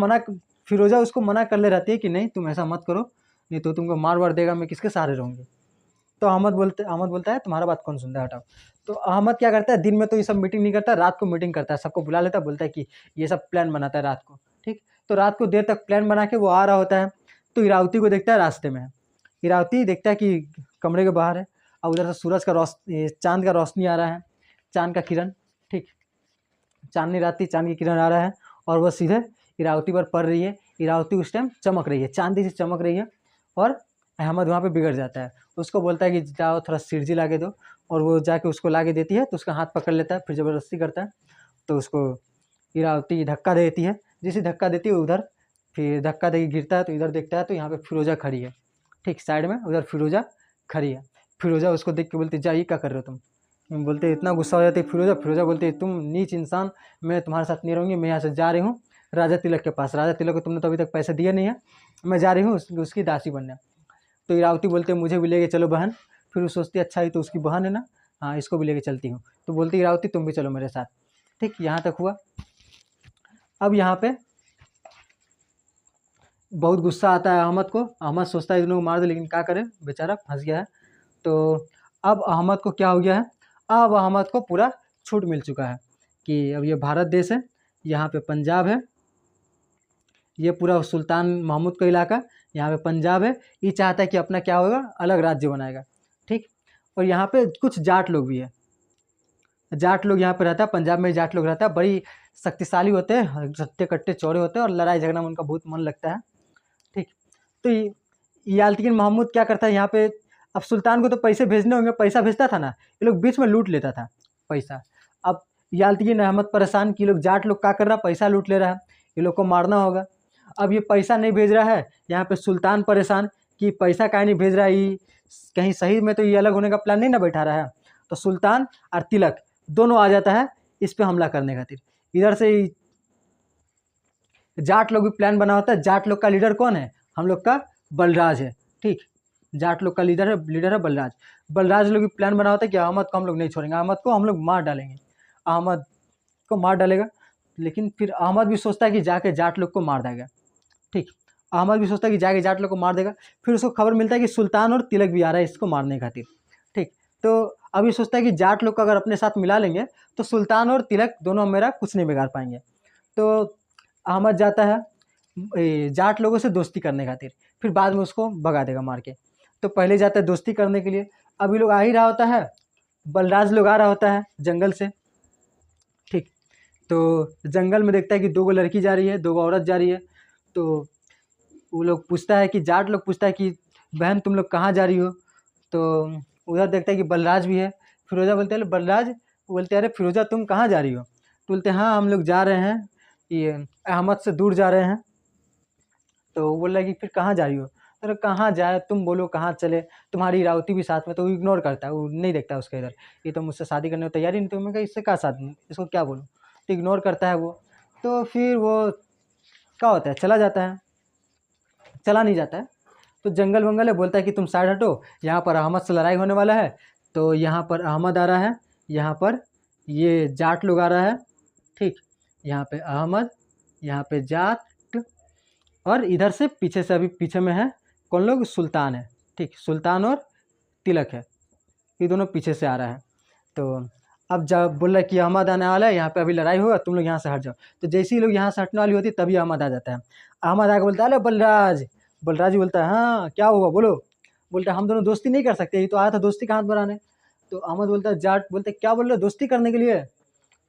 फिरोजा उसको मना कर ले रहती है कि नहीं तुम ऐसा मत करो, नहीं तो तुमको मार वार देगा, मैं किसके सहारे रहूँगी। तो अहमद बोलता है तुम्हारा बात कौन सुनता है, हटाओ। तो अहमद क्या करता है, दिन में तो ये सब मीटिंग नहीं करता, रात को मीटिंग करता है, सबको बुला लेता है, बोलता है कि ये सब प्लान बनाता है रात को। ठीक। तो रात को देर तक प्लान बना के वो आ रहा होता है। तो इरावती को देखता है रास्ते में है। इरावती देखता है कि कमरे के बाहर है और उधर से सूरज का चांद का रोशनी आ रहा है, चांद का किरण। ठीक। चांदनी रात चांद की किरण आ रहा है और वह सीधे इरावती पर पड़ रही है। इरावती उस टाइम चमक रही है, चांदी से चमक रही है और अहमद वहाँ पे बिगड़ जाता है। उसको बोलता है कि जाओ थोड़ा सिरजी ला के दो, और वो जाके उसको ला के देती है तो उसका हाथ पकड़ लेता है, फिर ज़बरदस्ती करता है तो उसको इरावती धक्का देती है। जैसे धक्का देती है उधर फिर धक्का दे के गिरता है, तो इधर देखता है तो यहाँ पे फिरोजा खड़ी है। ठीक साइड में उधर फिरोजा खड़ी है। फिरोजा उसको देख के बोलती जा ये क्या कर रहे हो तुम। बोलते इतना गुस्सा हो जाती है फिरोजा। फिरोजा बोलती है तुम नीच इंसान, मैं तुम्हारे साथ नहीं रहूँगी, मैं यहाँ से जा रही हूँ राजा तिलक के पास। राजा तिलक को तुमने तो अभी तक पैसे दिए नहीं है, मैं जा रही हूँ उसकी दासी बनने। तो इरावती बोलते मुझे भी लेके चलो बहन। फिर वो सोचती अच्छा ही तो उसकी बहन है ना, हाँ इसको भी लेके चलती हूँ। तो बोलती इरावती तुम भी चलो मेरे साथ। ठीक। यहाँ तक हुआ। अब यहाँ पे बहुत गुस्सा आता है अहमद को। अहमद सोचता है इन लोग मार दे, लेकिन क्या करे बेचारा फंस गया है। तो अब अहमद को क्या हो गया है, अब अहमद को पूरा छूट मिल चुका है कि अब ये भारत देश है, यहाँ पे पंजाब है, ये पूरा सुल्तान महमूद का इलाका, यहाँ पे पंजाब है। ये चाहता है कि अपना क्या होगा, अलग राज्य बनाएगा। ठीक। और यहाँ पे कुछ जाट लोग भी है, जाट लोग यहाँ पे रहता है, पंजाब में जाट लोग रहता है, बड़ी शक्तिशाली होते हैं, सट्टे कट्टे चौड़े होते हैं और लड़ाई झगड़ा में उनका बहुत मन लगता है। ठीक। तो याल्तगिन महमूद क्या करता है यहाँ पे, अब सुल्तान को तो पैसे भेजने होंगे, पैसा भेजता था ना, ये लोग बीच में लूट लेता था पैसा। अब याल्तगिन अहमद परेशान कि लोग जाट लोग क्या कर रहा है, पैसा लूट ले रहा है, ये लोग को मारना होगा। अब ये पैसा नहीं भेज रहा है, यहाँ पे सुल्तान परेशान कि पैसा काहे नहीं भेज रहा है, ये कहीं सही में तो ये अलग होने का प्लान नहीं ना बैठा रहा है। तो सुल्तान और तिलक दोनों आ जाता है इस पे हमला करने खातिर। इधर से जाट लोग भी प्लान बना होता है। जाट लोग का लीडर कौन है, हम लोग का बलराज है। ठीक। जाट लोग का लीडर है बलराज। बलराज लोग भी प्लान बना होता है कि अहमद को हम लोग नहीं छोड़ेंगे, अहमद को हम लोग मार डालेंगे, अहमद को मार डालेगा। लेकिन फिर अहमद भी सोचता है कि जाके जाट लोग को मार देगा। ठीक। अहमद भी सोचता है कि जाके जाट लोग को मार देगा। फिर उसको खबर मिलता है कि सुल्तान और तिलक भी आ रहा है इसको मारने खातिर। ठीक। तो अभी सोचता है कि जाट लोग को अगर अपने साथ मिला लेंगे तो सुल्तान और तिलक दोनों मेरा कुछ नहीं बिगाड़ पाएंगे। तो अहमद जाता है जाट लोगों से दोस्ती करने खातिर, फिर बाद में उसको भगा देगा मार के। तो पहले जाता है दोस्ती करने के लिए। अभी लोग आ ही रहा होता है, बलराज लोग आ रहा होता है जंगल से। ठीक। तो जंगल में देखता है कि 2 लड़की जा रही है, 2 औरत जा रही है। तो वो लोग पूछता है कि जाट लोग पूछता है कि बहन तुम लोग कहाँ जा रही हो। तो उधर देखता है कि बलराज भी है। फिरोजा बोलते हैं बलराज, बोलते अरे फिरोजा तुम कहाँ जा रही हो। तो बोलते हाँ हम लोग जा रहे हैं ये अहमद से दूर जा रहे हैं। तो वो बोल रहा है कि फिर कहाँ जा रही हो। तो कहाँ जाए, तुम बोलो कहाँ चले, तुम्हारी इरावती भी साथ में, तो वो इग्नोर करता है, वो नहीं देखता है उसका इधर, ये तो मुझसे शादी करने को तैयार ही नहीं, तो मैं कहा इससे क्या शादी, इसको क्या बोलूँ, तो इग्नोर करता है वो। तो फिर वो क्या होता है, चला जाता है, चला नहीं जाता है, तो जंगल वंगल है, बोलता है कि तुम साइड हटो, यहाँ पर अहमद से लड़ाई होने वाला है। तो यहाँ पर अहमद आ रहा है, यहाँ पर ये जाट लोग आ रहा है, ठीक, यहाँ पे अहमद, यहाँ पे जाट, और इधर से पीछे से, अभी पीछे में है कौन लोग, सुल्तान है, ठीक, सुल्तान और तिलक है, ये दोनों पीछे से आ रहा है। तो अब जब बोल रहा है कि अहमद आने वाला है, यहाँ पे अभी लड़ाई होगा, तुम लोग यहाँ से हट जाओ। तो जैसे ही लोग यहाँ से हटने वाली होती है, तभी अहमद आ जाता है। अहमद आके बोलता है अरे बलराज, बलराज बोलता है हाँ क्या हुआ बोलो, बोलता है हम दोनों दोस्ती नहीं कर सकते, ये तो आया था दोस्ती का हाथ बढ़ाने। तो अहमद बोलता है, जाट बोलते क्या बोल रहे हो, दोस्ती करने के लिए, तो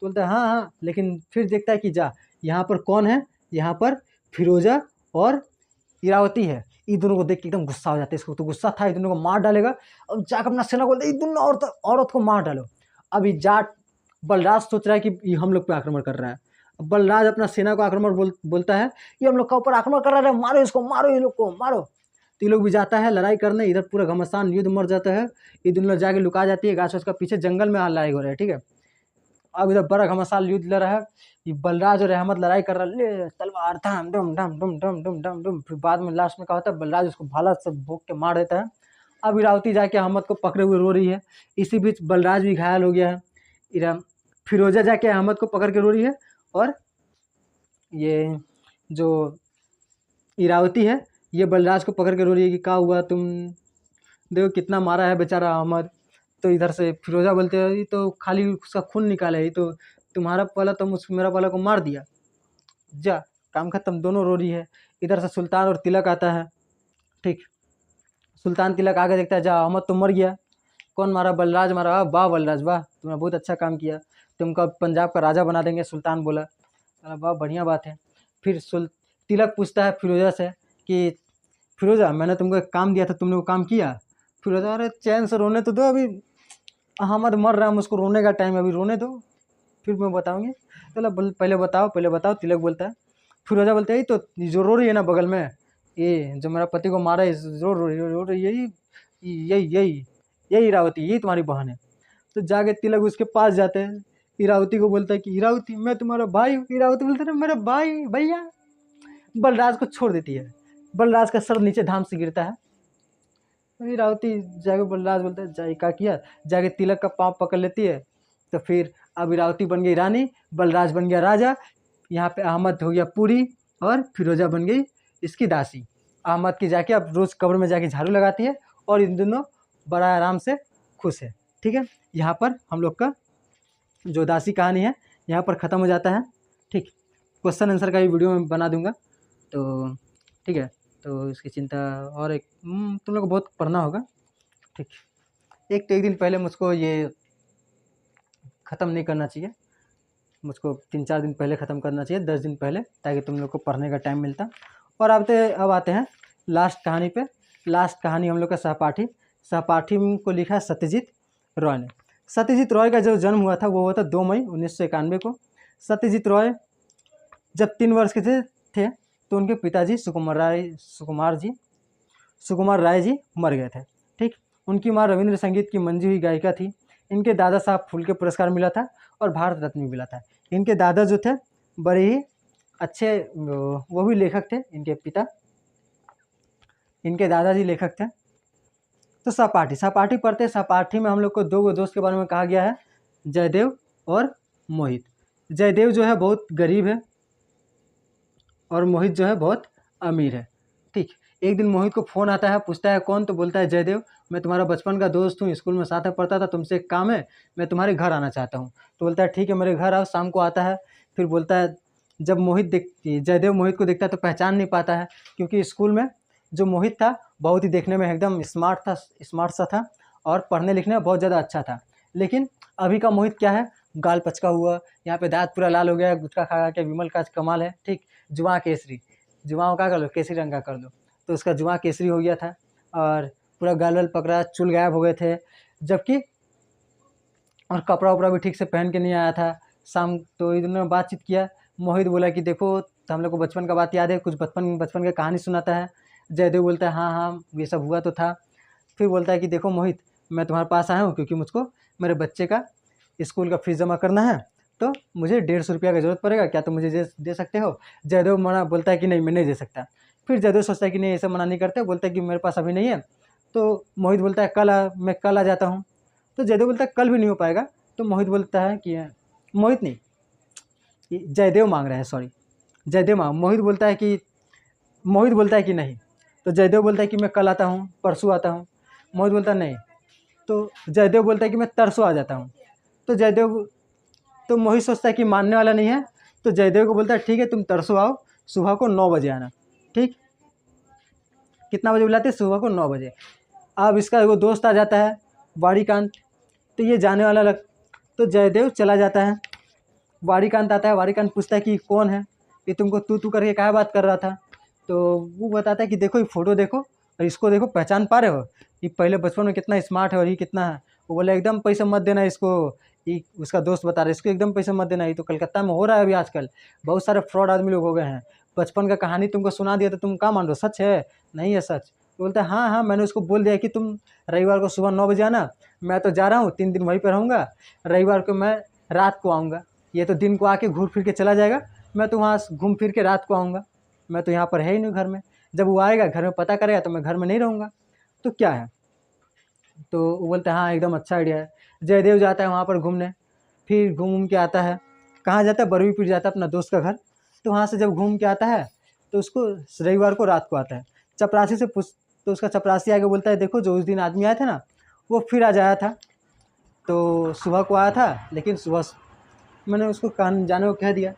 बोलता है हाँ हाँ, लेकिन फिर देखता है कि जा यहाँ पर कौन है, यहाँ पर फिरोजा और इरावती है। इन दोनों को देख के एकदम गुस्सा हो जाता है, इसको तो गुस्सा था, इन दोनों को मार डालेगा। अब जाकर अपना सेना बोलते इन दोनों औरत को मार डालो। अभी जाट बलराज सोच रहा है कि ये हम लोग पे आक्रमण कर रहा है। अब बलराज अपना सेना को आक्रमण बोलता है, ये हम लोग का ऊपर आक्रमण कर रहा है, मारो इसको, मारो ये लोग को मारो। तो ये लोग भी जाता है लड़ाई करने, इधर पूरा घमासान युद्ध मर जाता है। ये दोनों जाके लुका जाती है गाछ का पीछे, जंगल में लड़ाई हो रहा है, ठीक है। अब इधर बड़ा घमासान युद्ध लड़ रहा है, ये बलराज और अहमद लड़ाई कर रहा है, ले तलवार धम डम डम डम डम डम डम डम। फिर बाद में लास्ट में क्या होता है, बलराज उसको भाला से भोंक के मार देता है। अब इरावती जाके अहमद को पकड़े हुए रो रही है, इसी बीच बलराज भी घायल हो गया है। फिरोजा जाके अहमद को पकड़ के रो रही है, और ये जो इरावती है ये बलराज को पकड़ के रो रही है कि क्या हुआ, तुम देखो कितना मारा है बेचारा अहमद। तो इधर से फिरोजा बोलते हैं ये तो खाली उसका खून निकाला है, ये तो तुम्हारा पहला तो मेरा पहला को मार दिया, जा काम खत्म। दोनों रो रही है। इधर से सुल्तान और तिलक आता है, ठीक, सुल्तान तिलक आगे देखता है, जा अहमद तो मर गया, कौन मारा, बलराज मारा, वाह बलराज वाह, तुमने बहुत अच्छा काम किया, तुमको पंजाब का राजा बना देंगे। सुल्तान बोला वाह बढ़िया बात है। फिर तिलक पूछता है फिरोजा से कि फिरोजा मैंने तुमको एक काम दिया था, तुमने वो काम किया। फिरोजा अरे चैन से रोने तो दो, अभी अहमद मर रहा है, मुझको रोने का टाइम है, अभी रोने दो फिर मैं बताऊँगी। चलो पहले बताओ। तिलक बोलता है, फिरोजा बोलता है ये तो जो रो रही है ना बगल में, ये जो मेरा पति को मारा है, रो रही यही इरावती, यही तुम्हारी बहन है। तो जाके तिलक उसके पास जाते हैं, इरावती को बोलता है कि इरावती मैं तुम्हारा भाई हूँ। इरावती बोलता है मेरा भाई भैया। बलराज को छोड़ देती है, बलराज का सर नीचे धाम से गिरता है। इरावती जाके बलराज बोलता है जाए क्या किया, जाके तिलक का पाँव पकड़ लेती है। तो फिर अब इरावती बन गई रानी, बलराज बन गया राजा, यहाँ पे अहमद हो गया पूरी, और फिरोजा बन गई इसकी दासी। अहमद की जाके अब रोज़ कब्र में जाके झाड़ू लगाती है, और इन दोनों बड़ा आराम से खुश है, ठीक है। यहाँ पर हम लोग का जो दासी कहानी है यहाँ पर ख़त्म हो जाता है, ठीक। क्वेश्चन आंसर का भी वीडियो मैं बना दूंगा, तो ठीक है। तो इसकी चिंता, और एक तुम लोग को बहुत पढ़ना होगा, ठीक। एक दिन पहले मुझको ये ख़त्म नहीं करना चाहिए, मुझको 3-4 दिन पहले ख़त्म करना चाहिए, 10 दिन पहले, ताकि तुम लोग को पढ़ने का टाइम मिलता। और अब आते हैं लास्ट कहानी पे। लास्ट कहानी हम लोग का सहपाठी को लिखा है सत्यजीत रॉय ने। सत्यजीत रॉय का जो जन्म हुआ था वो हुआ था 2 मई 1991 को। सत्यजीत रॉय जब 3 वर्ष के थे तो उनके पिताजी सुकुमार राय जी मर गए थे, ठीक। उनकी माँ रविंद्र संगीत की मंजी हुई गायिका थी। इनके दादा साहब फूल्के पुरस्कार मिला था और भारत रत्न भी मिला था। इनके दादा जो थे बड़े ही अच्छे, वो भी लेखक थे, इनके पिता, इनके दादाजी लेखक थे। तो सहपाठी पढ़ते, सहपाठी में हम लोग को 2 दोस्त के बारे में कहा गया है, जयदेव और मोहित। जयदेव जो है बहुत गरीब है, और मोहित जो है बहुत अमीर है, ठीक। एक दिन मोहित को फ़ोन आता है, पूछता है कौन, तो बोलता है जयदेव, मैं तुम्हारा बचपन का दोस्त हूँ, स्कूल में साथ में पढ़ता था, तुमसे एक काम है, मैं तुम्हारे घर आना चाहता हूँ। तो बोलता है ठीक है मेरे घर आओ। शाम को आता है, फिर बोलता है, जब जयदेव मोहित को देखता है तो पहचान नहीं पाता है, क्योंकि स्कूल में जो मोहित था बहुत ही देखने में एकदम स्मार्ट सा था, और पढ़ने लिखने में बहुत ज़्यादा अच्छा था। लेकिन अभी का मोहित क्या है, गाल पचका हुआ, यहाँ पे दांत पूरा लाल हो गया, गुटखा खा के विमल का कमाल है, ठीक। जुआ केसरी, जुआ का कर लो, केसरी रंग का कर लो, तो उसका जुआ केसरी हो गया था, और पूरा गाल वाल पकड़ा, चुल गायब हो गए थे, जबकि और कपड़ा उपड़ा भी ठीक से पहन के नहीं आया था। शाम तो इन्होंने बातचीत किया, मोहित बोला कि देखो, तो हम लोग को बचपन का बात याद है, कुछ बचपन की कहानी सुनाता है। जयदेव बोलता है हाँ हाँ ये सब हुआ तो था। फिर बोलता है कि देखो मोहित, मैं तुम्हारे पास आया हूँ क्योंकि मुझको मेरे बच्चे का स्कूल का फीस जमा करना है, तो मुझे 150 रुपया का ज़रूरत पड़ेगा, क्या तुम मुझे दे सकते हो? जयदेव मना बोलता है कि नहीं मैं नहीं दे सकता। फिर जयदेव सोचता है कि नहीं ऐसे मना नहीं करते, बोलता है कि मेरे पास अभी नहीं है। तो मोहित बोलता है मैं कल आ जाता हूँ। तो जयदेव बोलता है कल भी नहीं हो पाएगा। तो मोहित बोलता है कि मोहित नहीं, जयदेव मांग रहा है, सॉरी जयदेव मांग, मोहित बोलता है कि नहीं। तो जयदेव बोलता है कि मैं कल आता हूँ, परसों आता हूँ। मोहित बोलता है नहीं। तो जयदेव बोलता है कि मैं तरसों आ जाता हूँ। तो मोहित सोचता है कि मानने वाला नहीं है। तो जयदेव को बोलता है ठीक है तुम तरसों आओ, सुबह को 9 बजे आना। ठीक, कितना बजे बुलाते हैं? सुबह को 9 बजे। अब इसका वो दोस्त आ जाता है वारीकांत, तो ये जाने वाला तो जयदेव चला जाता है। वारीकांत आता है, वारीकांत पूछता है कि कौन है ये, तुमको तू करके क्या बात कर रहा था? तो वो बताता है कि देखो ये फ़ोटो देखो और इसको देखो, पहचान पा रहे हो? ये पहले बचपन में कितना स्मार्ट है और ये कितना है। वो बोले एकदम पैसा मत देना इसको, ये उसका दोस्त बता रहा है इसको एकदम पैसा मत देना, ये तो कलकत्ता में हो रहा है अभी आजकल, बहुत सारे फ्रॉड आदमी लोग हो गए हैं। बचपन का कहानी तुमको सुना दिया तो तुम क्या मान रहे हो, सच है? नहीं है सच। तो बोलता है हाँ हाँ मैंने उसको बोल दिया कि तुम रविवार को सुबह 9 बजे आना, मैं तो जा रहा हूँ 3 दिन वहीं पर रहूँगा, रविवार को मैं रात को आऊँगा, ये तो दिन को आके घूम फिर के चला जाएगा, मैं तो वहाँ घूम फिर के रात को आऊँगा, मैं तो यहाँ पर है ही नहीं घर में। जब वो आएगा घर में पता करेगा तो मैं घर में नहीं रहूँगा, तो क्या है? तो वो बोलता है हाँ एकदम अच्छा आइडिया है। जयदेव जाता है वहाँ पर घूमने, फिर घूम के आता है। कहाँ जाता है? बरुईपीर जाता है अपना दोस्त का घर। तो वहाँ से जब घूम के आता है तो उसको रविवार को रात को आता है। चपरासी से पूछ, तो उसका चपरासी आके बोलता है देखो जो उस दिन आदमी आया था ना वो फिर आज आया था, तो सुबह को आया था लेकिन सुबह मैंने उसको कान जाने को कह दिया,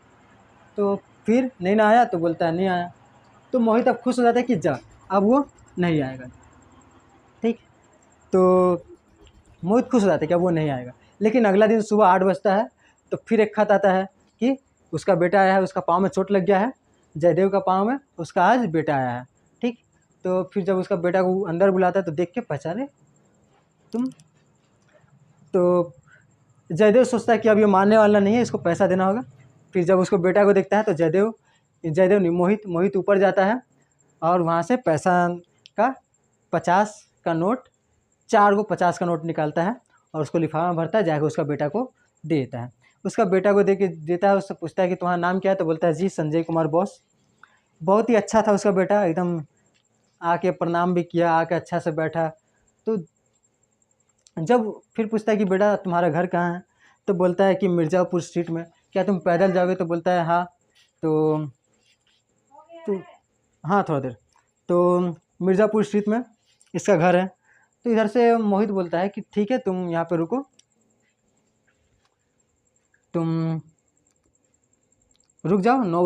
तो फिर नहीं ना आया। तो बोलता है नहीं आया। तो मोहित अब खुश हो जाता है कि जा अब वो नहीं आएगा। ठीक, तो मोहित खुश हो जाता है कि अब वो नहीं आएगा। लेकिन अगला दिन सुबह 8 बजता है तो फिर एक खत आता है कि उसका बेटा आया है, उसका पाँव में चोट लग गया है, जयदेव का पाँव में उसका आज बेटा आया है। ठीक, तो फिर जब उसका बेटा को अंदर बुलाता है तो देख के पहचाने तुम। तो जयदेव सोचता है कि अब ये मानने वाला नहीं है, इसको पैसा देना होगा। फिर जब उसको बेटा को देखता है तो जयदेव नहीं, मोहित ऊपर जाता है और वहाँ से पैसा का 50 का नोट, 4 को 50 का नोट निकालता है और उसको लिफाफा में भरता है, जाकर उसका बेटा को दे देता है। उसका बेटा को दे के देता है, उससे पूछता है कि तुम्हारा नाम क्या है? तो बोलता है जी संजय कुमार बॉस। बहुत ही अच्छा था उसका बेटा, एकदम आके प्रणाम भी किया, आके अच्छा से बैठा। तो जब फिर पूछता है कि बेटा तुम्हारा घर कहाँ है? तो बोलता है कि मिर्ज़ापुर स्ट्रीट में। क्या तुम पैदल जाओगे? तो बोलता है हाँ। तो हाँ थोड़ा देर, तो मिर्ज़ापुर स्ट्रीट में इसका घर है। तो इधर से मोहित बोलता है कि ठीक है तुम यहाँ पे रुको, तुम रुक जाओ, 9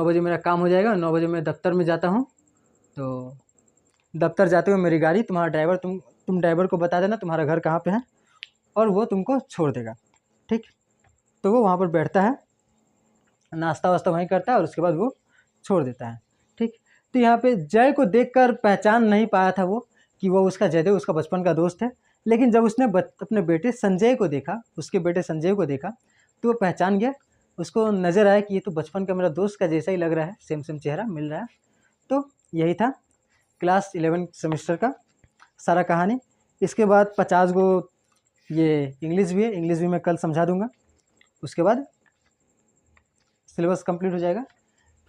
बजे मेरा काम हो जाएगा, 9 बजे मैं दफ्तर में जाता हूँ। तो दफ्तर जाते हुए मेरी गाड़ी, तुम्हारा ड्राइवर, तुम ड्राइवर को बता देना तुम्हारा घर कहाँ पे है और वो तुमको छोड़ देगा। ठीक, तो वो वहाँ पर बैठता है, नाश्ता वास्ता वहीं करता है और उसके बाद वो छोड़ देता है। ठीक, तो यहाँ पे जय को देखकर पहचान नहीं पाया था वो कि वो उसका जयदेव उसका बचपन का दोस्त है। लेकिन जब उसने अपने बेटे संजय को देखा, उसके बेटे संजय को देखा, तो वो पहचान गया। उसको नज़र आया कि ये तो बचपन का मेरा दोस्त का जैसा ही लग रहा है, सेम चेहरा मिल रहा है। तो यही था क्लास 11 सेमेस्टर का सारा कहानी। इसके बाद 50 गो ये इंग्लिश भी है, इंग्लिश भी मैं कल समझा दूंगा। उसके बाद सिलेबस कंप्लीट हो जाएगा।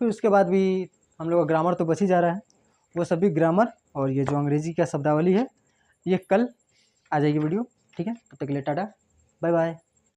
फिर उसके बाद भी हम लोग का ग्रामर तो बच ही जा रहा है, वो सभी ग्रामर और ये जो अंग्रेजी का शब्दावली है ये कल आ जाएगी वीडियो। ठीक है, तब तक के लिए टाटा, बाय बाय।